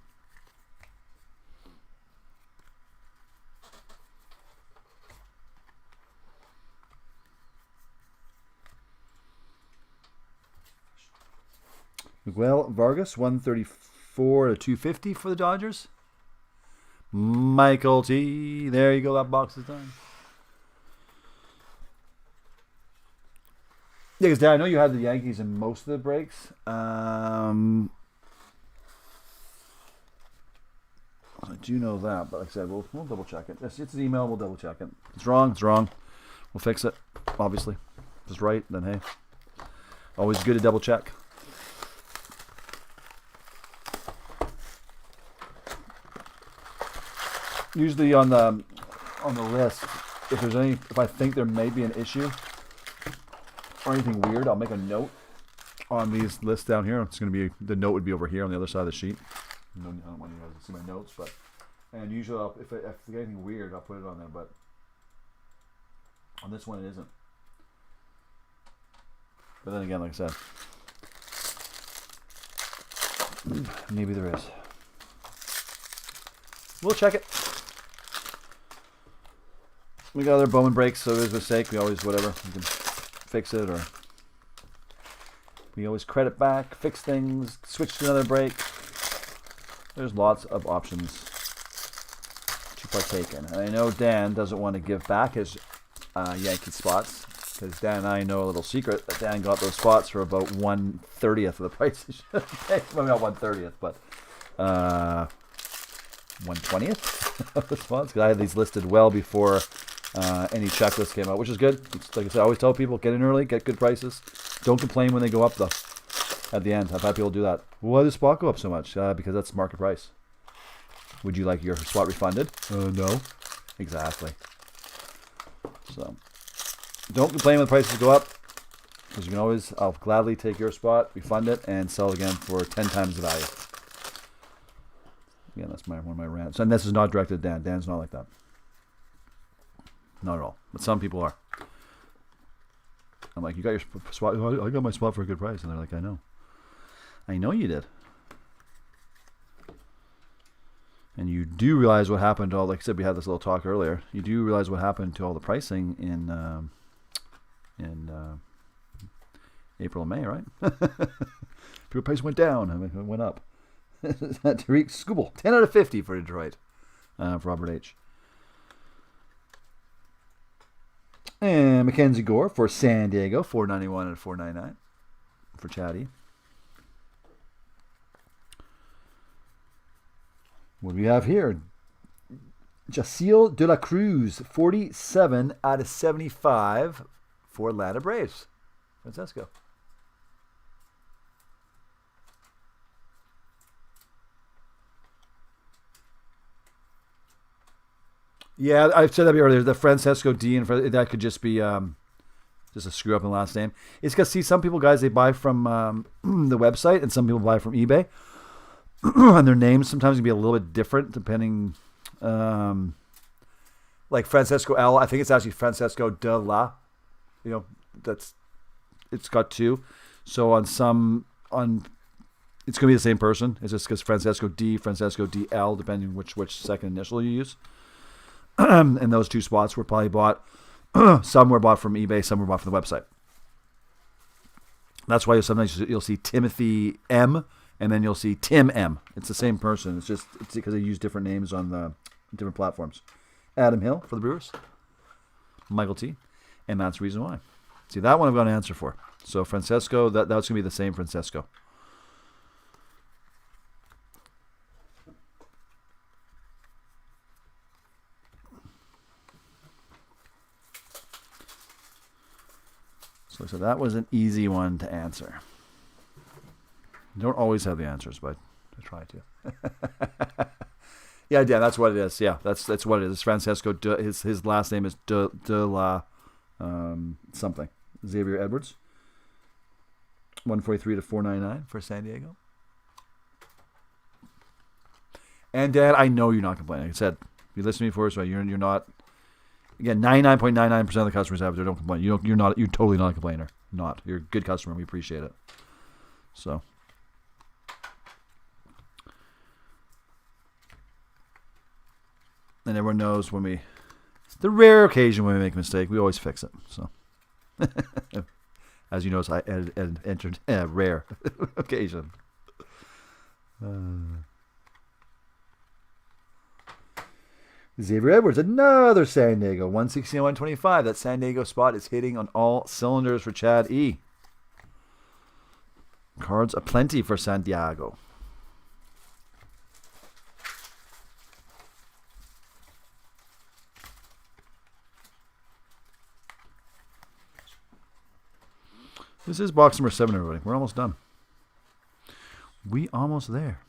Miguel Vargas, 134 to 250 for the Dodgers. Michael T. There you go. That box is done. Yeah, because Dad, I know you had the Yankees in most of the breaks. I do know that, but like I said, we'll double check it. It's an email. We'll double check it. If it's wrong. It's wrong. We'll fix it. Obviously, if it's right, then hey, always good to double check. Usually on the list, if I think there may be an issue or anything weird, I'll make a note on these lists down here. It's going to be, the note would be over here on the other side of the sheet. I don't want you guys to see my notes, and usually if I get anything weird, I'll put it on there. But on this one, it isn't. But then again, like I said, maybe there is. We'll check it. We got other Bowman breaks, so there's a mistake. We always, whatever, we can fix it, or we always credit back, fix things, switch to another break. There's lots of options to partake in. And I know Dan doesn't want to give back his Yankee spots, because Dan and I know a little secret that Dan got those spots for about 1/30th of the price he should pay. Well, not 1/30th, but 1/20th of the spots, because I had these listed well before any checklist came out, which is good. It's, like I said, I always tell people, get in early, get good prices. Don't complain when they go up, though, at the end. I've had people do that. Why does spot go up so much? Because that's market price. Would you like your spot refunded? No. Exactly. So, don't complain when the prices go up, because you can always, I'll gladly take your spot, refund it, and sell it again for 10 times the value. Again, that's one of my rants. And this is not directed at Dan. Dan's not like that. Not at all. But some people are. I'm like, you got your spot? Oh, I got my spot for a good price. And they're like, I know. I know you did. And you do realize what happened to all, like I said, we had this little talk earlier. You do realize what happened to all the pricing in April and May, right? People price went down. I mean, it went up. Tariq Skubal, 10 out of 50 for Detroit. For Robert H. And Mackenzie Gore for San Diego, 491 and 499 for Chatty. What do we have here? Jacil de la Cruz, 47 out of 75 for Atlanta Braves. Francesco. Yeah, I've said that earlier. The Francesco D, and that could just be just a screw up in the last name. It's because, see, some people, guys, they buy from the website, and some people buy from eBay. And their names sometimes can be a little bit different depending. Like Francesco L, I think it's actually Francesco de la. You know, it's got two. So it's going to be the same person. It's just because Francesco D, Francesco DL, depending which second initial you use. And those two spots were probably bought. Some were bought from eBay, some were bought from the website. That's why sometimes you'll see Timothy M, and then you'll see Tim M. It's the same person. It's because they use different names on the different platforms. Adam Hill for the Brewers. Michael T. And that's the reason why. See, that one I've got an answer for. So Francesco, that's going to be the same Francesco. So that was an easy one to answer. You don't always have the answers, but I try to. Yeah, that's what it is. Yeah, that's what it is. It's Francesco. His last name is de la something. Xavier Edwards. 143 to 499 for San Diego. And Dad, I know you're not complaining. Like I said, you listen to me first, right? You're not. Again, 99.99% of the customers out there don't complain. You're totally not a complainer. Not. You're a good customer. We appreciate it. So. And everyone knows the rare occasion when we make a mistake, we always fix it. So. As you notice, I entered rare occasion. Xavier Edwards, another San Diego, 116 125. That San Diego spot is hitting on all cylinders for Chad E. Cards aplenty for San Diego. This is box number 7, everybody. We're almost done. We almost there.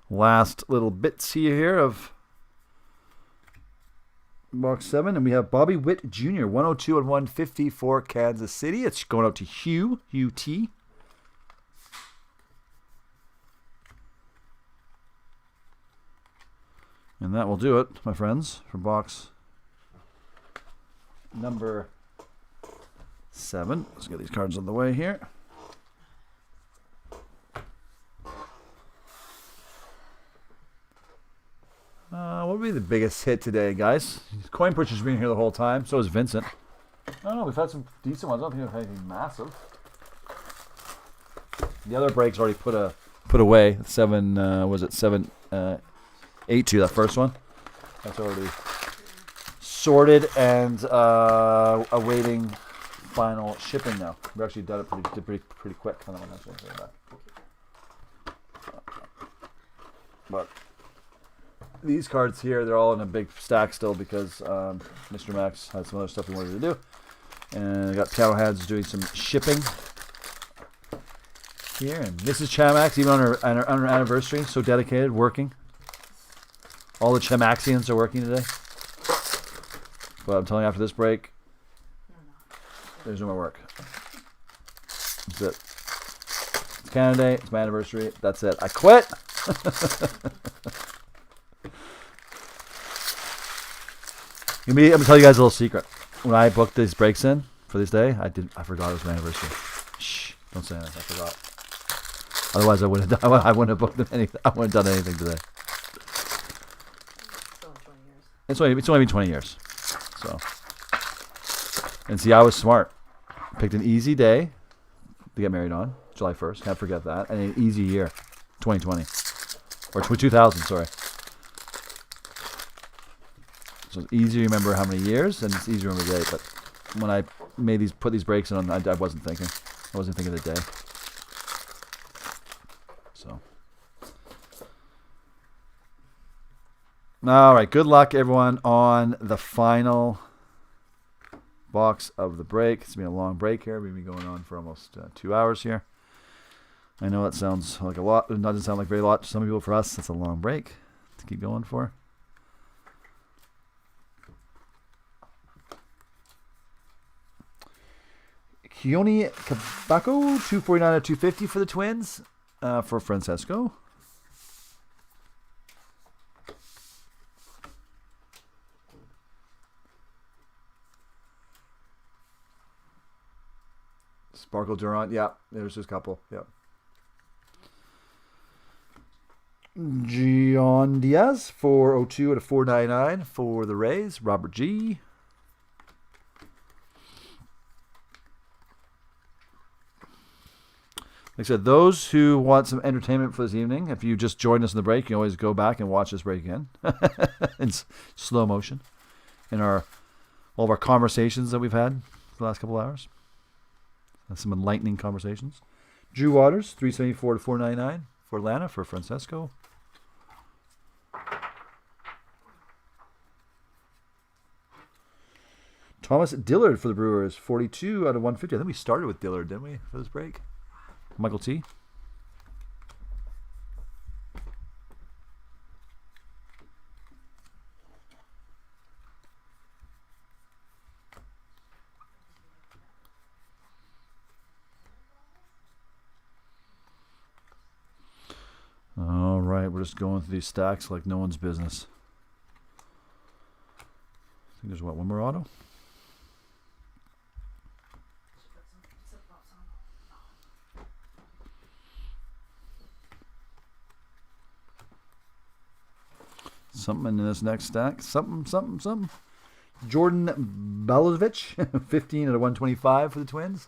Last little bits here of box 7. And we have Bobby Witt Jr., 102 and 150 for Kansas City. It's going out to Hugh, UT. And that will do it, my friends, for box number 7. Let's get these cards on the way here. What would be the biggest hit today, guys? Coin Pusher's been here the whole time. So is Vincent. I don't know. We've had some decent ones. I don't think we've had anything massive. The other break's already put away. 7, was it 7, 8-2, that first one. That's already sorted and awaiting final shipping now. We actually done it pretty quick on that one. Actually. But these cards here, they're all in a big stack still because Mr. Max had some other stuff he wanted to do. And I got Piano Heads doing some shipping here. And Mrs. Chamax, even on her anniversary, so dedicated, working. All the Chamaxians are working today. But I'm telling you, after this break, there's no more work. That's it. It's Canada Day. It's my anniversary. That's it. I quit. I'm gonna tell you guys a little secret. When I booked these breaks in for this day, I forgot it was my anniversary. Shh! Don't say anything. I forgot. Otherwise, I wouldn't have booked them anything. I wouldn't have done anything today. It's only been 20 years. So, and see, I was smart. Picked an easy day to get married on, July 1st. Can't forget that. And an easy year, 2020 or 2000. Sorry. So it's easy to remember how many years, and it's easy to remember the day. But when I put these breaks in, I wasn't thinking. I wasn't thinking of the day. So. All right. Good luck, everyone, on the final box of the break. It's been a long break here. We've been going on for almost 2 hours here. I know that sounds like a lot. It doesn't sound like very lot to some people. For us, that's a long break to keep going for. Keone Kabako, 249 out of 250 for the Twins. For Francesco. Sparkle Durant, yeah. There's just a couple, yeah. Gian Diaz, 402 out of 499 for the Rays. Robert G. Like I said, those who want some entertainment for this evening, if you just joined us in the break, you can always go back and watch this break again in slow motion in all of our conversations that we've had for the last couple of hours. Some enlightening conversations. Drew Waters, 374 to 499 for Atlanta for Francesco. Thomas Dillard for the Brewers, 42 out of 150. I think we started with Dillard, didn't we, for this break? Michael T. we're just going through these stacks like no one's business. I think there's one more auto. Something in this next stack. Something. Jordan Balazovic, 15 out of 125 for the Twins.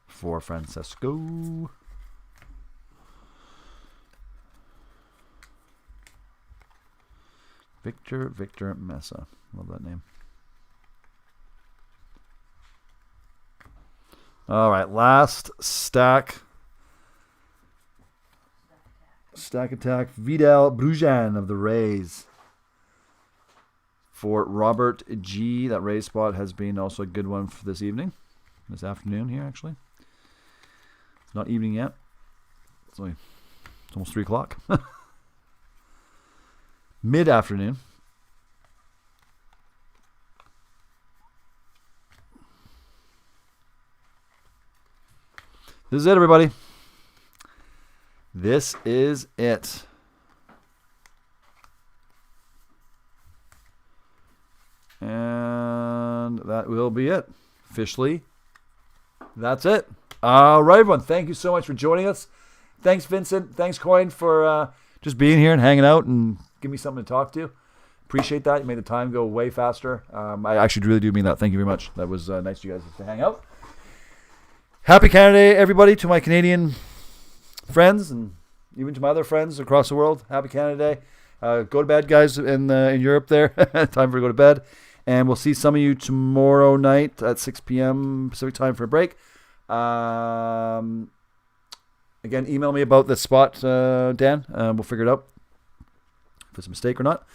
For Francesco. Victor Mesa. Love that name. All right, last stack. Stack attack. Vidal Brujan of the Rays. For Robert G. That Rays spot has been also a good one for this evening. This afternoon here, actually. It's not evening yet. It's almost 3 o'clock. Mid-afternoon. This is it, everybody. This is it. And that will be it. Officially, that's it. All right, everyone. Thank you so much for joining us. Thanks, Vincent. Thanks, Coin, for just being here and hanging out and giving me something to talk to. Appreciate that. You made the time go way faster. I actually really do mean that. Thank you very much. That was nice of you guys to hang out. Happy Canada Day, everybody, to my Canadian friends and even to my other friends across the world. Happy Canada Day. Go to bed, guys, in Europe there. Time for to go to bed. And we'll see some of you tomorrow night at 6 p.m. Pacific time for a break. Again, email me about this spot, Dan. We'll figure it out if it's a mistake or not.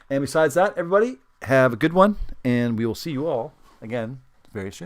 And besides that, everybody, have a good one. And we will see you all again very soon.